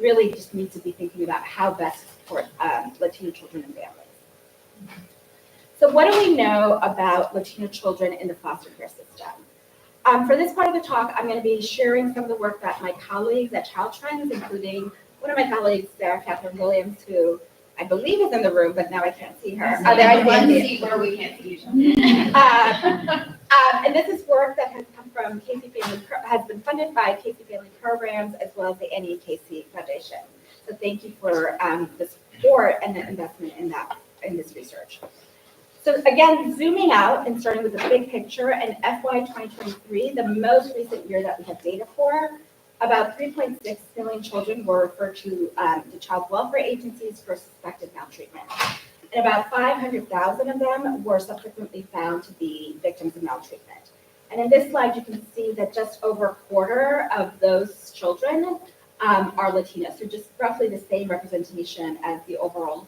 really just needs to be thinking about how best to support Latino children and families. So what do we know about Latino children in the foster care system? For this part of the talk, I'm going to be sharing some of the work that my colleagues at Child Trends, including one of my colleagues, Sarah Catherine Williams, who I believe is in the room, but now I can't see her. There's one seat where we can't see each other. And this is work that has come from has been funded by Casey Family Programs as well as the Annie and Casey Foundation. So thank you for the support and the investment in this research. So again, zooming out and starting with the big picture, in FY 2023, the most recent year that we have data for, about 3.6 million children were referred to the child welfare agencies for suspected maltreatment. and about 500,000 of them were subsequently found to be victims of maltreatment. And in this slide, you can see that just over a quarter of those children are Latino, so just roughly the same representation as the overall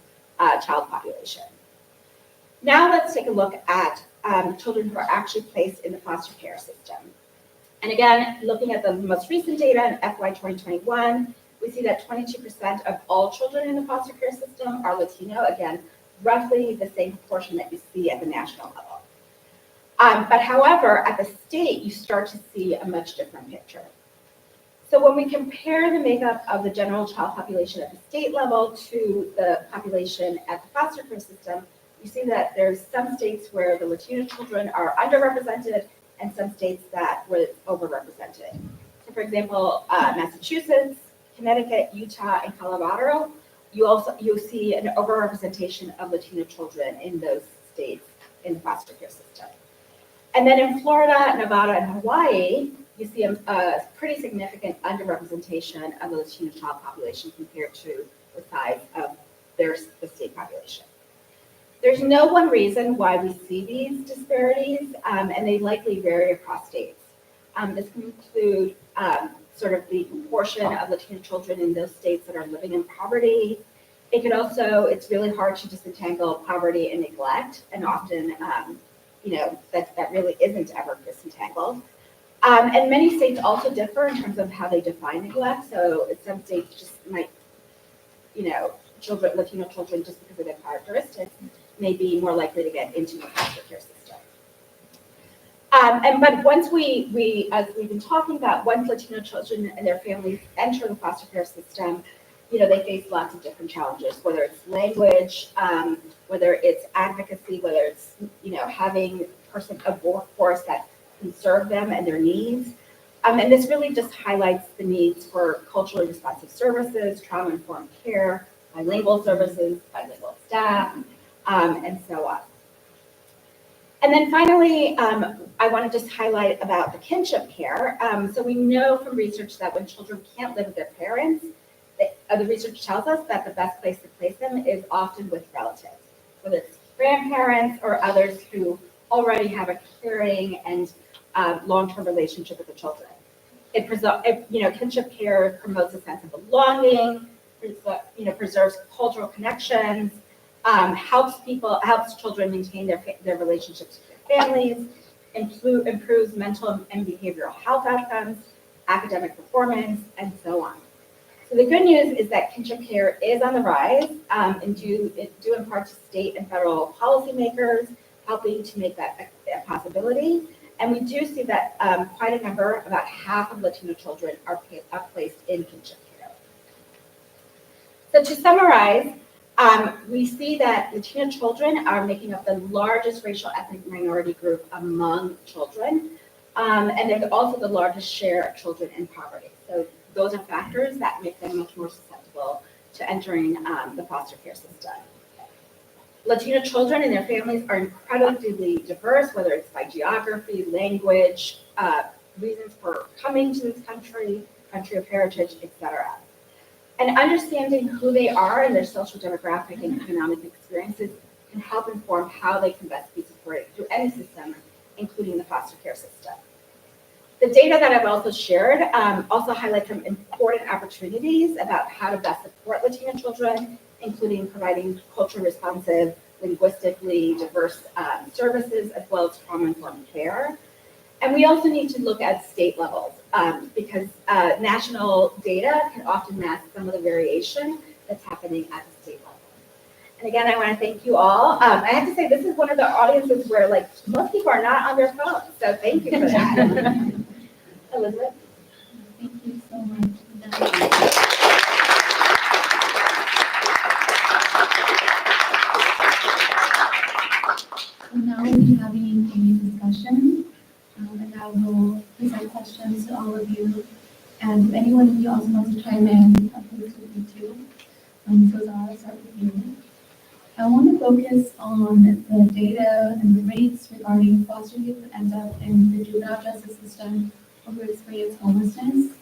child population. Now let's take a look at children who are actually placed in the foster care system. And again, looking at the most recent data in FY 2021, we see that 22% of all children in the foster care system are Latino, again, roughly the same proportion that you see at the national level. But however, at the state, you start to see a much different picture. So when we compare the makeup of the general child population at the state level to the population at the foster care system, you see that there's some states where the Latino children are underrepresented and some states where it's overrepresented. So for example, Massachusetts, Connecticut, Utah, and Colorado, you see an overrepresentation of Latino children in those states in the foster care system. And then in Florida, Nevada, and Hawaii, you see a pretty significant underrepresentation of the Latino child population compared to the size of the state population. There's no one reason why we see these disparities, and they likely vary across states. This can include sort of the proportion of Latino children in those states that are living in poverty. It could also, it's really hard to disentangle poverty and neglect, and often, that really isn't ever disentangled. And many states also differ in terms of how they define neglect. So some states just might, Latino children, just because of their characteristics, may be more likely to get into the foster care system. But once as we've been talking about, once Latino children and their families enter the foster care system, they face lots of different challenges, whether it's language, whether it's advocacy, whether it's, having a workforce that can serve them and their needs. And this really just highlights the needs for culturally responsive services, trauma-informed care, bilingual services, bilingual staff, and so on. And then finally, I want to just highlight about the kinship care. So we know from research that when children can't live with their parents, the research tells us that the best place to place them is often with relatives, whether it's grandparents or others who already have a caring and long-term relationship with the children. Kinship care promotes a sense of belonging, preserves cultural connections, helps children maintain their relationships with their families, improves mental and behavioral health outcomes, academic performance, and so on. So the good news is that kinship care is on the rise, and due in part to state and federal policymakers helping to make that a possibility. And we do see that quite a number, about half of Latino children are placed in kinship care. So to summarize, we see that Latino children are making up the largest racial ethnic minority group among children, and they're also the largest share of children in poverty. So those are factors that make them much more susceptible to entering the foster care system. Latino children and their families are incredibly diverse, whether it's by geography, language, reasons for coming to this country of heritage, etc. And understanding who they are and their social demographic and economic experiences can help inform how they can best be supported through any system, including the foster care system. The data that I've also shared also highlight some important opportunities about how to best support Latino children, including providing culturally responsive, linguistically diverse services, as well as trauma-informed care. And we also need to look at state levels because national data can often mask some of the variation that's happening at the state level. And again, I want to thank you all. I have to say, this is one of the audiences where most people are not on their phones, so thank you for that. Elizabeth? Thank you so much. So now we'll be having a discussion, and I will present questions to all of you. And if anyone of you also wants to chime in, please feel free to. So I'll start with you. I want to focus on the data and the rates regarding foster youth who end up in the juvenile justice system or who experience homelessness.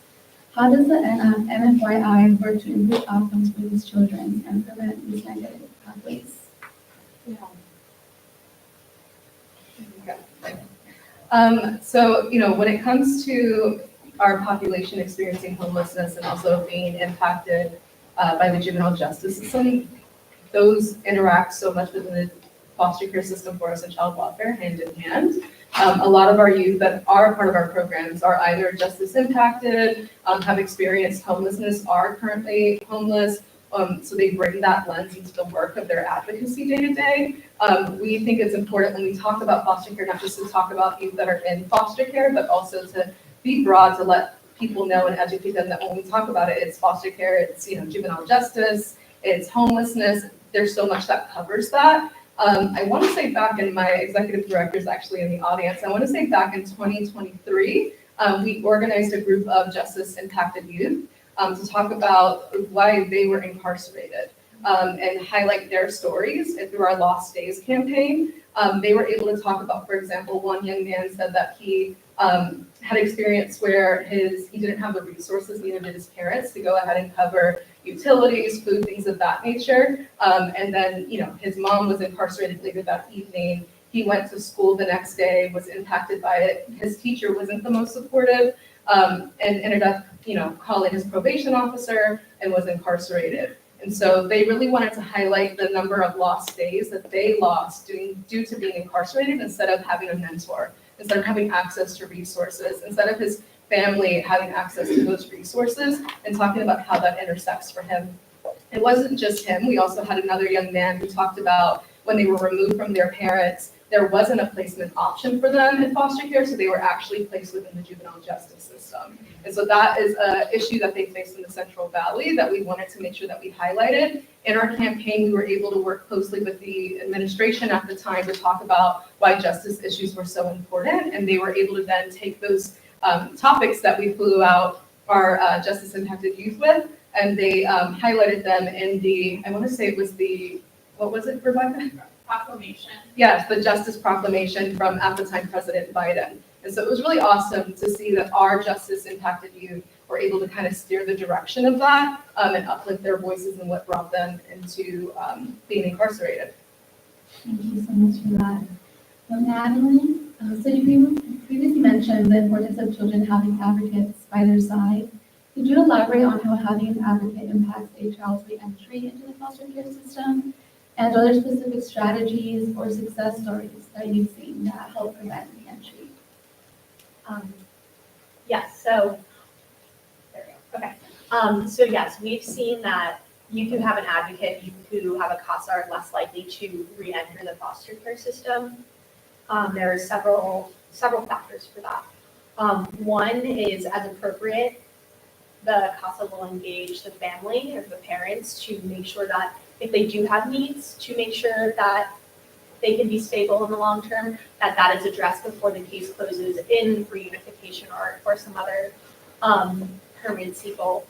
How does the MFYI work to improve outcomes for these children and prevent these negative pathways? So, when it comes to our population experiencing homelessness and also being impacted by the juvenile justice system, those interact so much within the foster care system for us and child welfare hand in hand. A lot of our youth that are part of our programs are either justice impacted, have experienced homelessness, are currently homeless. So they bring that lens into the work of their advocacy day to day. We think it's important when we talk about foster care, not just to talk about youth that are in foster care, but also to be broad, to let people know and educate them that when we talk about it, it's foster care, it's juvenile justice, it's homelessness. There's so much that covers that. I want to say back in, my executive director is actually in the audience, I want to say back in 2023, we organized a group of justice impacted youth to talk about why they were incarcerated and highlight their stories. And through our Lost Days campaign, they were able to talk about, for example, one young man said that he had experience where he didn't have the resources, neither did his parents, to go ahead and cover utilities, food, things of that nature. And then, his mom was incarcerated later that evening. He went to school the next day, was impacted by it. His teacher wasn't the most supportive, and ended up, calling his probation officer and was incarcerated. And so they really wanted to highlight the number of lost days that they lost due to being incarcerated instead of having a mentor, instead of having access to resources, instead of his family having access to those resources, and talking about how that intersects for him. It wasn't just him. We also had another young man who talked about when they were removed from their parents, there wasn't a placement option for them in foster care, so they were actually placed within the juvenile justice system. And so that is an issue that they faced in the Central Valley that we wanted to make sure that we highlighted. In our campaign, we were able to work closely with the administration at the time to talk about why justice issues were so important, and they were able to then take those topics that we flew out our justice impacted youth with, and they highlighted them in the, I want to say it was the, what was it, Rebecca? Proclamation. Yes, the Justice Proclamation from, at the time, President Biden. And so it was really awesome to see that our justice impacted youth were able to kind of steer the direction of that and uplift their voices and what brought them into being incarcerated. Thank you so much for that. So Madeline, so you previously mentioned the importance of children having advocates by their side. Could you elaborate on how having an advocate impacts a child's re-entry into the foster care system? And are there specific strategies or success stories that you've seen that help prevent re-entry? Yes, so, there we go, okay. So yes, we've seen that youth who have an advocate, youth who have a CASA are less likely to re-enter the foster care system. There are several factors for that. One is, as appropriate, the CASA will engage the family or the parents to make sure that if they do have needs, to make sure that they can be stable in the long term, that is addressed before the case closes in reunification or some other permanency goal.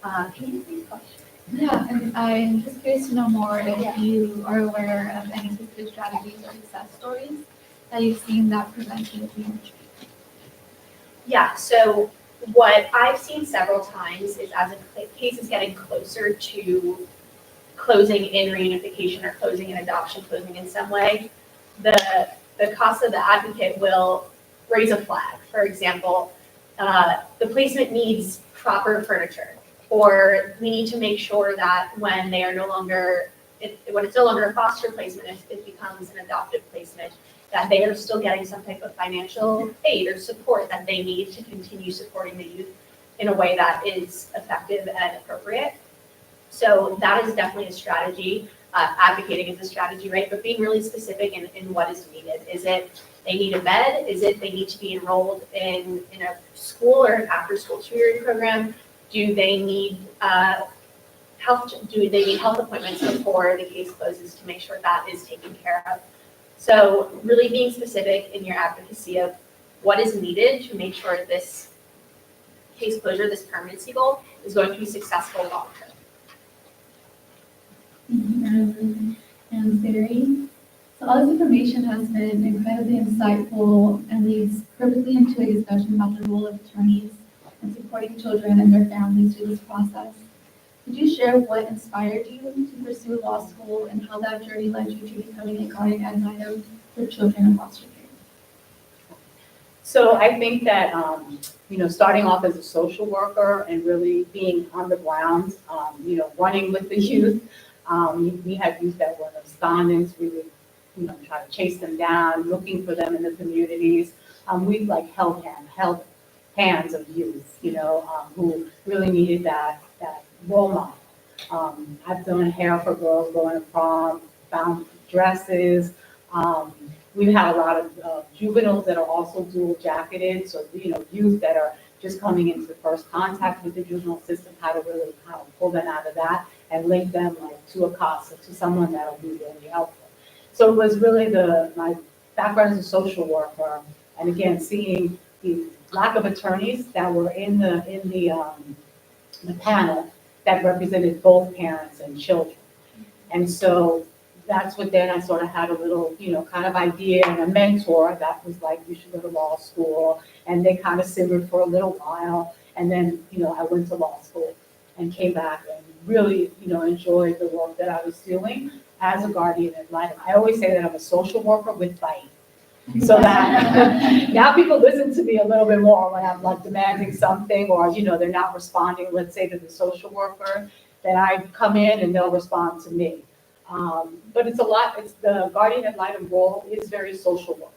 Can you repeat the question? Yeah, and I'm just curious to know more if you are aware of any specific strategies or success stories that you've seen that prevented re-entry. Yeah, so what I've seen several times is as a case is getting closer to closing in reunification or closing in adoption, closing in some way, the CASA, the advocate, will raise a flag. For example, the placement needs proper furniture, or we need to make sure that when they are no longer, when it's no longer a foster placement, it becomes an adoptive placement, that they are still getting some type of financial aid or support that they need to continue supporting the youth in a way that is effective and appropriate. So that is definitely a strategy. Advocating is a strategy, right? But being really specific in what is needed. Is it they need a bed? Is it they need to be enrolled in a school or an after-school tutoring program? Do they need health? Do they need health appointments before the case closes to make sure that is taken care of? So really being specific in your advocacy of what is needed to make sure this case closure, this permanency goal, is going to be successful long term. And Barry. So all this information has been incredibly insightful and leads perfectly into a discussion about the role of attorneys in supporting children and their families through this process. Could you share what inspired you to pursue law school and how that journey led you to becoming a guardian ad litem for children in foster care? So I think that, starting off as a social worker and really being on the ground, running with the youth. We had youth that were abscondents. We would, try to chase them down, looking for them in the communities. We like held hands of youth, who really needed that role model. I've done hair for girls going to prom, found dresses. We've had a lot of juveniles that are also dual jacketed, so, youth that are just coming into the first contact with the juvenile system, how to pull them out of that and link them like to a CASA, to someone that'll be really helpful. So it was really my background as a social worker, and again, seeing the lack of attorneys that were in the panel that represented both parents and children. And so that's what then I sort of had a little, kind of idea, and a mentor that was like, you should go to law school. And they kind of simmered for a little while. And then, I went to law school and came back and really, enjoyed the work that I was doing as a guardian ad litem. I always say that I'm a social worker with bite. So that now people listen to me a little bit more when I'm like demanding something, or, they're not responding, let's say, to the social worker, then I come in and they'll respond to me. But it's the guardian ad litem role is very social work.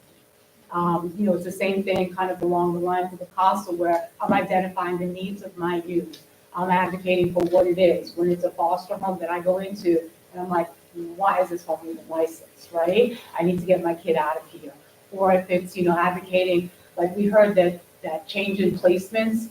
It's the same thing kind of along the lines of the CASA, where I'm identifying the needs of my youth. I'm advocating for what it is. When it's a foster home that I go into, and I'm like, why is this home even licensed, right? I need to get my kid out of here. Or if it's, advocating, like we heard that change in placements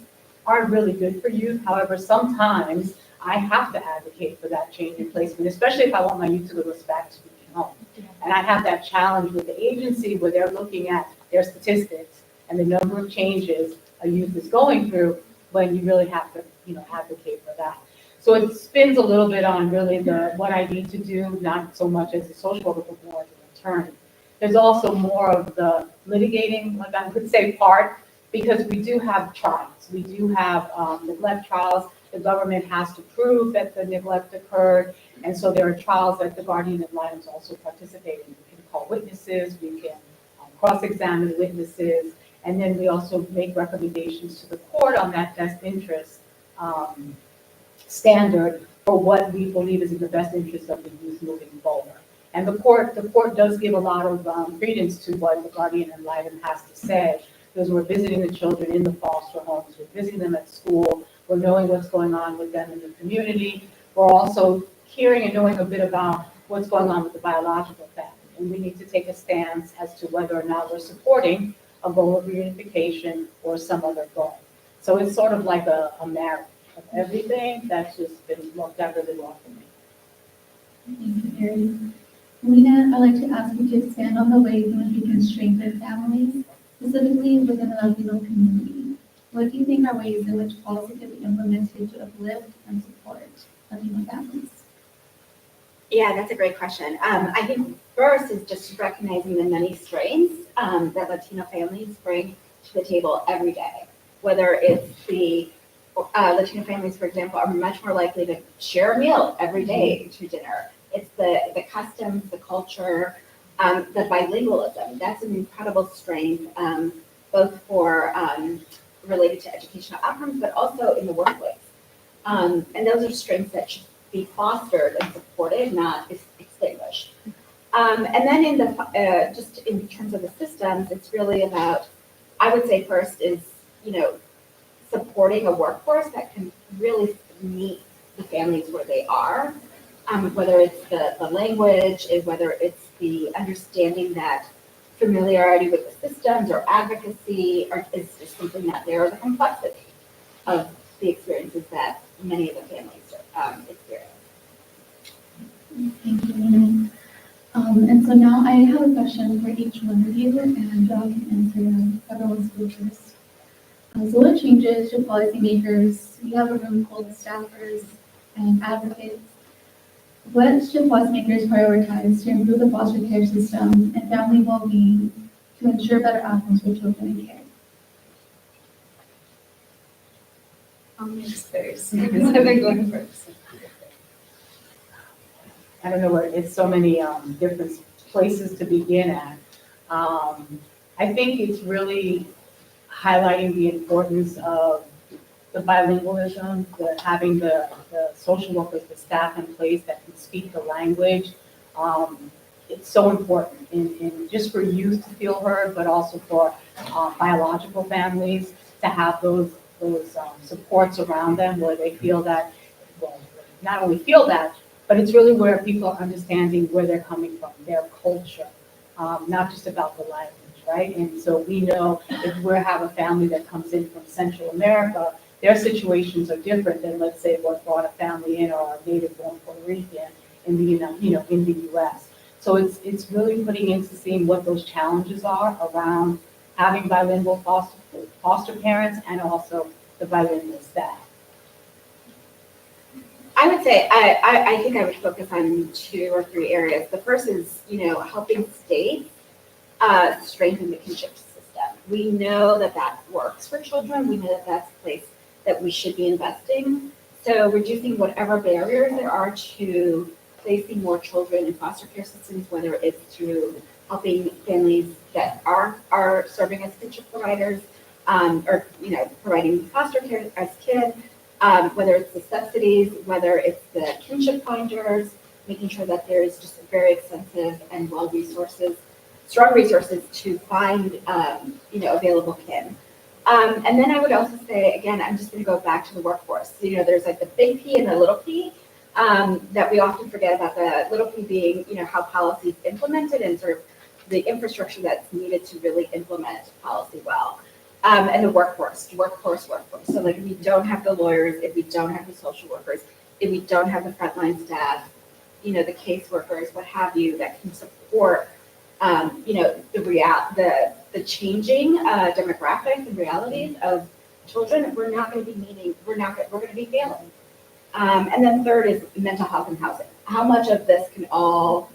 aren't really good for youth. However, sometimes I have to advocate for that change in placement, especially if I want my youth to go back to being home. And I have that challenge with the agency where they're looking at their statistics and the number of changes a youth is going through, when you really have to, advocate for that. So it spins a little bit on really what I need to do, not so much as a social worker, but more as an attorney. There's also more of the litigating, like I could say, part, because we do have trials. We do have neglect trials. The government has to prove that the neglect occurred. And so there are trials that the guardian ad litem also participate in. We can call witnesses, we can cross-examine witnesses, and then we also make recommendations to the court on that best interest standard for what we believe is in the best interest of the youth moving forward. And the court does give a lot of credence to what the guardian ad litem has to say, because we're visiting the children in the foster homes, we're visiting them at school, we're knowing what's going on with them in the community. We're also hearing and knowing a bit about what's going on with the biological family. And we need to take a stance as to whether or not we're supporting a goal of reunification or some other goal. So it's sort of like a marriage of everything that's just been looked at really well for me. Thank you, Mary. Lena, I'd like to ask you to expand on the ways in which we can strengthen families, specifically within the Latino community. What do you think are ways in which policy can be implemented to uplift and support Latino families? Yeah, that's a great question. I think first is just recognizing the many strengths that Latino families bring to the table every day. Whether it's the Latino families, for example, are much more likely to share a meal every day to dinner. It's the customs, the culture, the bilingualism. That's an incredible strength, both for related to educational outcomes, but also in the workplace. And those are strengths that should be fostered and supported, not extinguished. And then in the just in terms of the systems, it's really about, I would say first is, supporting a workforce that can really meet the families where they are, whether it's the language, whether it's the understanding that familiarity with the systems or advocacy is just something that there is a complexity of the experiences that many of the families experience. Thank you, Lena. And so now I have a question for each one of you, and y'all can answer everyone's first. So what changes should policymakers, we have a room called staffers and advocates, what should policymakers prioritize to improve the foster care system and family well-being to ensure better outcomes for children in care? First, because I've been going first. I don't know where, it's so many different places to begin at. I think it's really highlighting the importance of the bilingualism, having the social workers, the staff in place that can speak the language. It's so important in just for youth to feel heard, but also for biological families to have those supports around them where they feel that, well, not only feel that, but it's really where people are understanding where they're coming from, their culture, not just about the language, right? And so we know if we have a family that comes in from Central America, their situations are different than, let's say, what brought a family in or a native-born Puerto Rican in the U.S. So it's really putting into seeing what those challenges are around having bilingual foster parents and also the bilingual staff. I would say, I think I would focus on 2 or 3 areas. The first is, helping states strengthen the kinship system. We know that that works for children. We know that that's a place that we should be investing. So reducing whatever barriers there are to placing more children in foster care systems, whether it's through helping families that are serving as kinship providers, or providing foster care as kids, whether it's the subsidies, whether it's the kinship finders, making sure that there is just very extensive and strong resources to find available kin. And then I would also say, again, I'm just going to go back to the workforce. There's like the big P and the little p that we often forget about. The little p being, how policy is implemented and sort of the infrastructure that's needed to really implement policy well. And the workforce. So like if we don't have the lawyers, if we don't have the social workers, if we don't have the frontline staff, the caseworkers, what have you, that can support, the changing demographics and realities of children, we're going to be failing. And then third is mental health and housing. How much of this can all,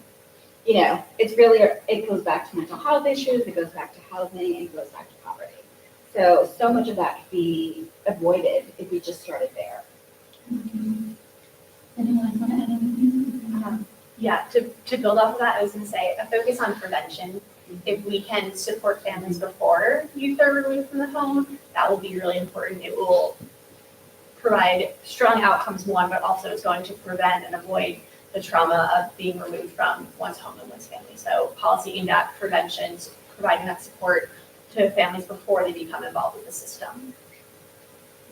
it goes back to mental health issues, it goes back to housing, it goes back to poverty. So much of that could be avoided if we just started there. Anyone want to add anything? Yeah, to build off of that, I was going to say a focus on prevention. If we can support families before youth are removed from the home, that will be really important. It will provide strong outcomes, one, but also it's going to prevent and avoid the trauma of being removed from one's home and one's family. So policy aimed at prevention, providing that support to families before they become involved with the system.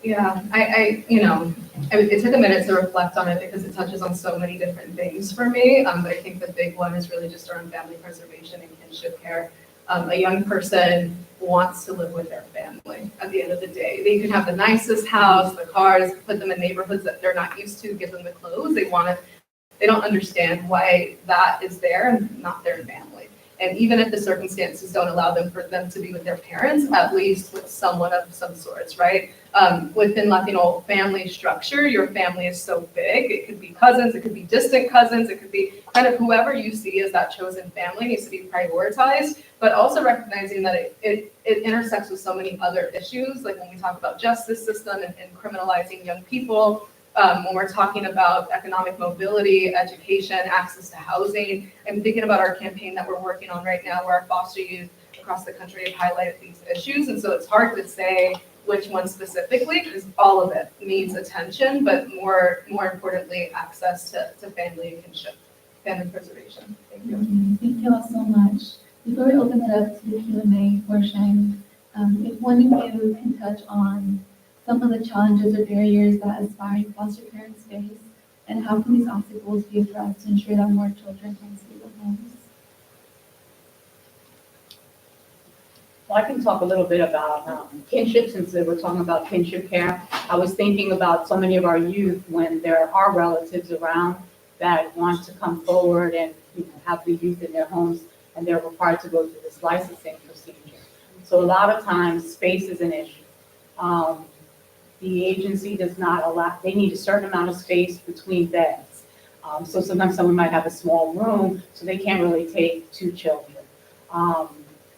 Yeah, it took a minute to reflect on it because it touches on so many different things for me. But I think the big one is really just around family preservation and kinship care. A young person wants to live with their family at the end of the day. They can have the nicest house, the cars, put them in neighborhoods that they're not used to, give them the clothes. They don't understand why that is there and not their family. And even if the circumstances don't allow for them to be with their parents, at least with someone of some sorts, right? Within Latino family structure, your family is so big. It could be cousins, it could be distant cousins, it could be kind of whoever you see as that chosen family needs to be prioritized, but also recognizing that it intersects with so many other issues, like when we talk about justice system and criminalizing young people, when we're talking about economic mobility, education, access to housing. I'm thinking about our campaign that we're working on right now where our foster youth across the country have highlighted these issues. And so it's hard to say which one specifically because all of it needs attention, but more importantly, access to family and kinship, family preservation. Thank you. Thank you all so much. Before we open it up to the Q&A portion, if one of you can touch on some of the challenges or barriers that aspiring foster parents face, and how can these obstacles be addressed to ensure that more children can stable homes? Well, I can talk a little bit about kinship, since we're talking about kinship care. I was thinking about so many of our youth when there are relatives around that want to come forward and have the youth in their homes, and they're required to go through this licensing procedure. So a lot of times, space is an issue. The agency does not allow, they need a certain amount of space between beds. So sometimes someone might have a small room, so they can't really take 2 children.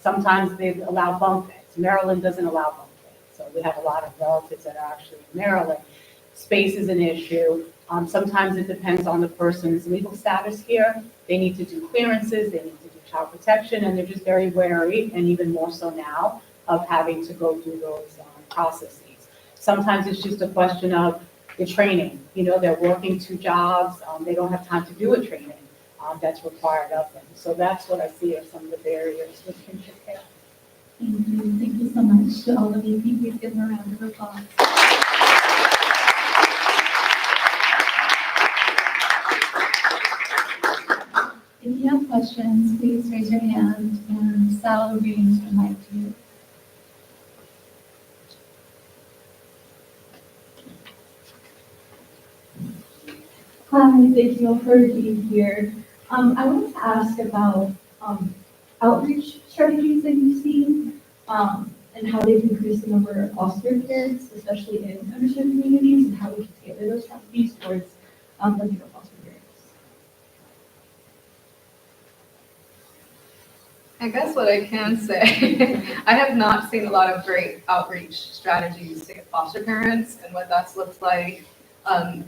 Sometimes they allow bunk beds. Maryland doesn't allow bunk beds. So we have a lot of relatives that are actually in Maryland. Space is an issue. Sometimes it depends on the person's legal status here. They need to do clearances, they need to do child protection, and they're just very wary, and even more so now of having to go through those processes. Sometimes it's just a question of the training. They're working two jobs, they don't have time to do a training that's required of them. So that's what I see as some of the barriers with kinship care. Thank you so much to all of you. Please give them a round of applause. If you have questions, please raise your hand and Sal will bring the mic to you. Hi, thank you all for being here. I wanted to ask about outreach strategies that you've seen and how they've increased the number of foster parents, especially in underserved communities, and how we can tailor those strategies towards looking at foster parents. I guess what I can say, I have not seen a lot of great outreach strategies to get foster parents, and what that's looked like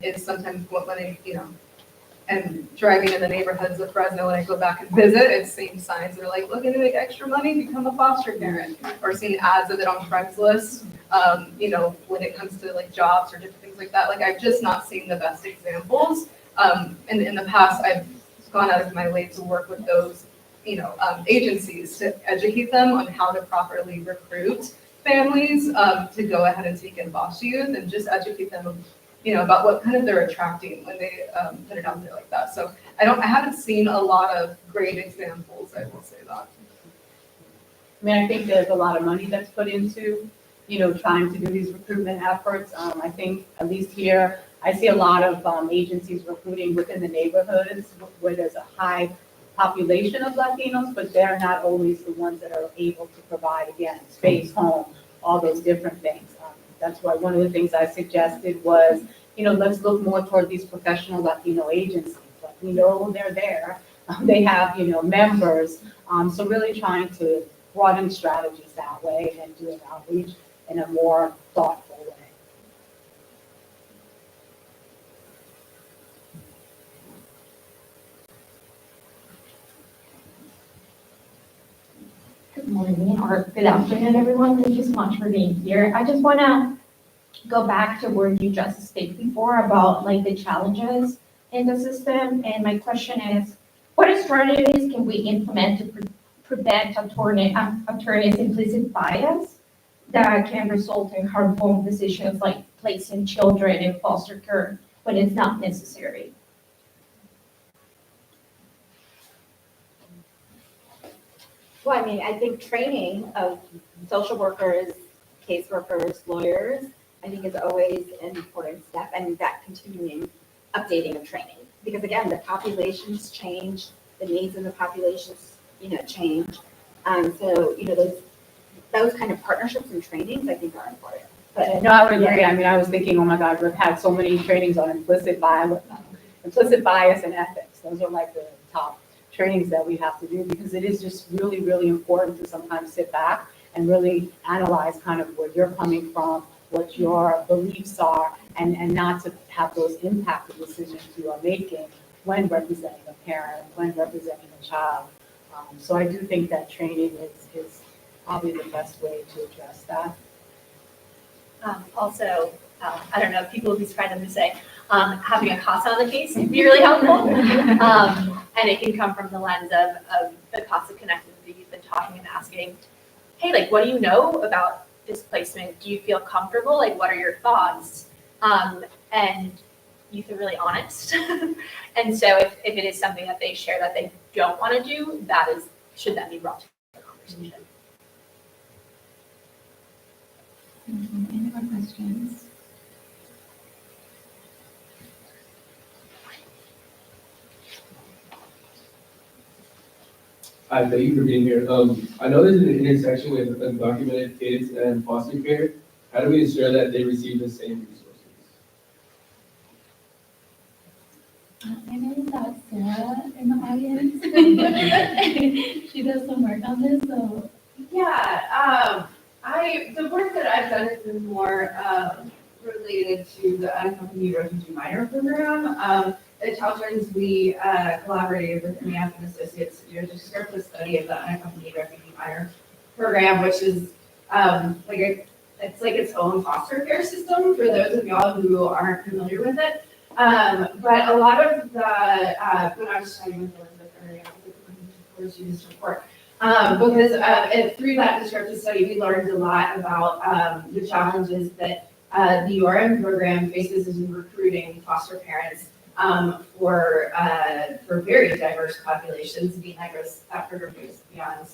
is sometimes when I, and driving in the neighborhoods of Fresno, when I go back and visit, it's seeing signs that are like, looking to make extra money, become a foster parent, or seeing ads of it on Craigslist, when it comes to like jobs or different things like that. Like, I've just not seen the best examples. In the past, I've gone out of my way to work with those, agencies to educate them on how to properly recruit families to go ahead and take in foster youth, and just educate them about what kind of they're attracting when they put it out there like that. So I haven't seen a lot of great examples, I will say that. I think there's a lot of money that's put into, trying to do these recruitment efforts. I think, at least here, I see a lot of agencies recruiting within the neighborhoods where there's a high population of Latinos, but they're not always the ones that are able to provide, again, space, home, all those different things. That's why one of the things I suggested was, let's look more toward these professional Latino agencies. Like, we know they're there. They have, members. So really trying to broaden strategies that way and do an outreach in a more thoughtful way. Good morning or good afternoon, everyone. Thank you so much for being here. I just want to go back to where you just spoke before about like the challenges in the system. And my question is, what strategies can we implement to prevent attorneys' implicit bias that can result in harmful decisions like placing children in foster care when it's not necessary? Well, I think training of social workers, caseworkers, lawyers, I think is always an important step, and that continuing updating of training. Because again, the populations change, the needs of the populations, change. So, those kind of partnerships and trainings, I think, are important. But No, I would agree. I was thinking, oh my God, we've had so many trainings on implicit bias and ethics. Those are like the top trainings that we have to do, because it is just really, really important to sometimes sit back and really analyze kind of where you're coming from, what your beliefs are, and not to have those impact the decisions you are making when representing a parent, when representing a child. So I do think that training is probably the best way to address that. Also, I don't know, people would be surprised to say, having a CASA on the case would be really helpful. And it can come from the lens of the CASA connected that you've been talking and asking, hey, like, what do you know about displacement? Do you feel comfortable? Like, what are your thoughts? And you feel really honest. And so if it is something that they share that they don't want to do, should that be brought to the conversation? Any more questions? Hi, thank you for being here. I know there's an intersection with undocumented kids and foster care. How do we ensure that they receive the same resources? I know that Sarah in the audience. She does some work on this, so. Yeah, the work that I've done has been more related to the unaccompanied refugee minor program. At Children's, we collaborated with MEF and Associates to do a descriptive study of the unaccompanied refugee minor program, which is It's like its own foster care system for those of y'all who aren't familiar with it. But a lot of the, when I was chatting with Elizabeth earlier, where's this report? Because through that descriptive study, we learned a lot about the challenges that the URM program faces in recruiting foster parents for very diverse populations, being diverse African beyond,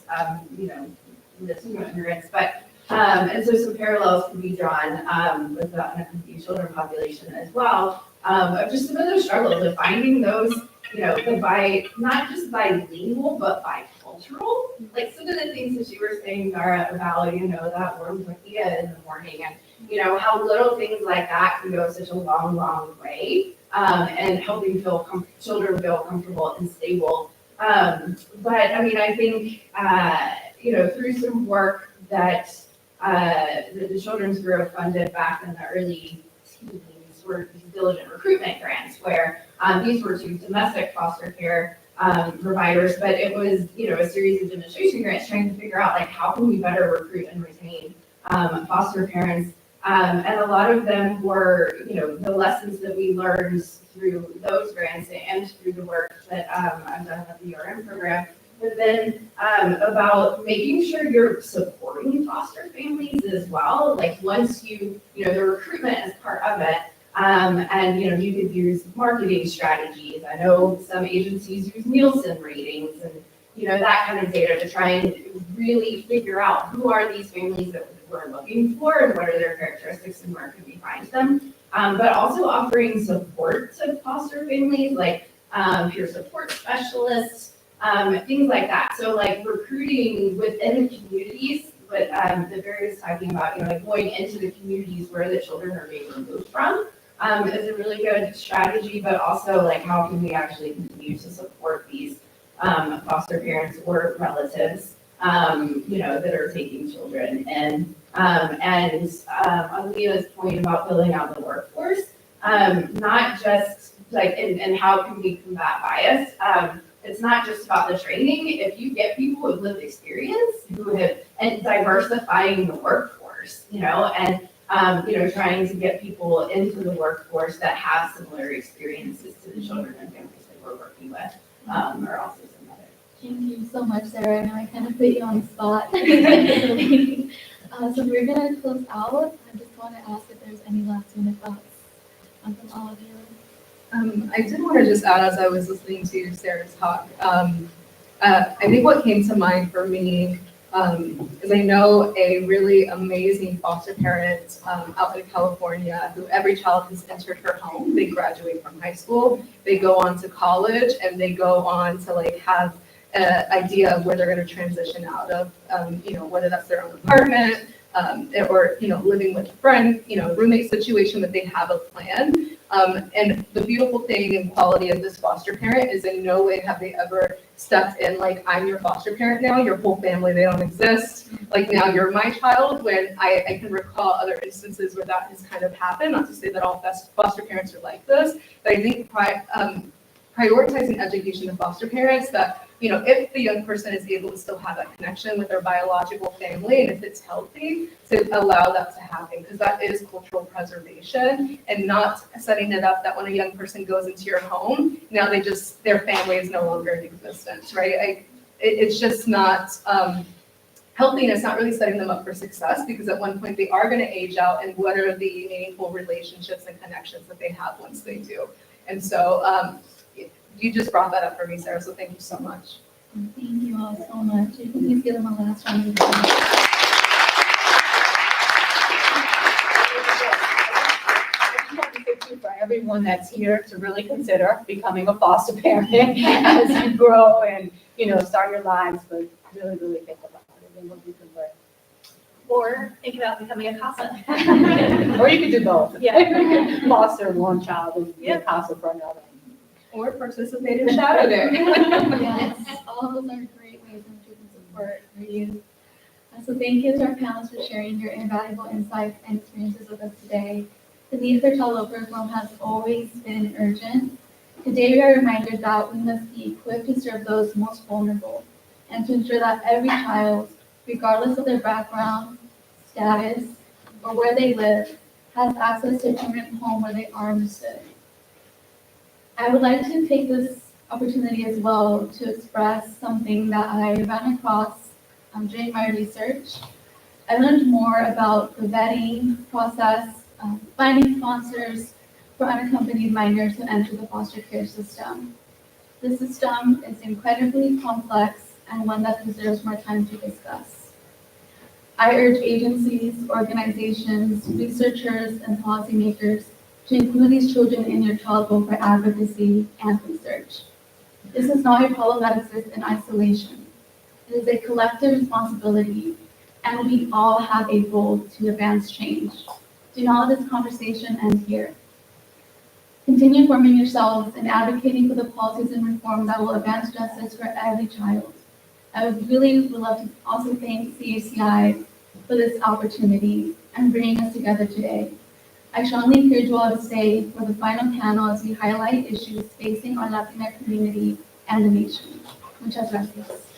Latino immigrants, but and so some parallels can be drawn with the unaccompanied children population as well, of just some of those struggles of finding those, not just bilingual, but bicultural. Like some of the things that you were saying, Dara, about, that warm tortilla in the morning and, how little things like that can go such a long, long way, and helping children feel comfortable and stable. But I mean, I think, through some work that the Children's Bureau funded back in the early teens were these diligent recruitment grants where these were to domestic foster care providers, but it was, a series of demonstration grants trying to figure out like how can we better recruit and retain foster parents. And a lot of them were, the lessons that we learned through those grants and through the work that I've done with the URM program. But then about making sure you're supporting foster families as well. Like once the recruitment is part of it, and you could use marketing strategies. I know some agencies use Nielsen ratings and that kind of data to try and really figure out who are these families that we're looking for and what are their characteristics and where can we find them. But also offering support to foster families like peer support specialists. Things like that. So like recruiting within the communities, but that Barry was talking about, like going into the communities where the children are being removed from is a really good strategy, but also like how can we actually continue to support these foster parents or relatives, that are taking children. And on Leah's point about building out the workforce, not just like, and how can we combat bias? It's not just about the training. If you get people with lived experience and diversifying the workforce, and trying to get people into the workforce that have similar experiences to the children and families that we're working with, are also some other. Thank you so much, Sarah. I know I kind of put you on the spot. So we're gonna close out. I just want to ask if there's any last minute thoughts from all of you. I did want to just add, as I was listening to Sarah's talk, I think what came to mind for me is I know a really amazing foster parent out in California who every child has entered her home. They graduate from high school, they go on to college, and they go on to like have an idea of where they're going to transition out of, whether that's their own apartment or, living with a friend, roommate situation, that they have a plan. And the beautiful thing and quality of this foster parent is in no way have they ever stepped in like, I'm your foster parent now, your whole family, they don't exist. Like now you're my child, when I can recall other instances where that has kind of happened. Not to say that all foster parents are like this, but I think prioritizing education of foster parents that, if the young person is able to still have that connection with their biological family, and if it's healthy, to allow that to happen, because that is cultural preservation, and not setting it up that when a young person goes into your home, now their family is no longer in existence, right? It's just not healthy, and it's not really setting them up for success, because at one point they are going to age out, and what are the meaningful relationships and connections that they have once they do? And so, you just brought that up for me, Sarah, so thank you so much. Thank you all so much. Please give them a last round of applause. For everyone that's here to really consider becoming a foster parent as you grow and, start your lives, but really, really think about it and what you can learn. Or think about becoming a CASA. Or you could do both. Yeah. You could foster one child and be a CASA for another. Or participate in Shadow Day. Yes, all those are great ways in which we can support our youth. So thank you to our panelists for sharing your invaluable insights and experiences with us today. The need for child welfare reform has always been urgent. Today we are reminded that we must be equipped to serve those most vulnerable and to ensure that every child, regardless of their background, status, or where they live has access to a permanent home where they are understood. I would like to take this opportunity as well to express something that I ran across during my research. I learned more about the vetting process, finding sponsors for unaccompanied minors who enter the foster care system. The system is incredibly complex and one that deserves more time to discuss. I urge agencies, organizations, researchers, and policymakers to include these children in your child welfare advocacy and research. This is not a problem that exists in isolation. It is a collective responsibility, and we all have a role to advance change. Do not let this conversation end here. Continue forming yourselves and advocating for the policies and reform that will advance justice for every child. I would love to also thank CHCI for this opportunity and bringing us together today. I strongly encourage you all to stay for the final panel as we highlight issues facing our Latinx community and the nation. Muchas gracias.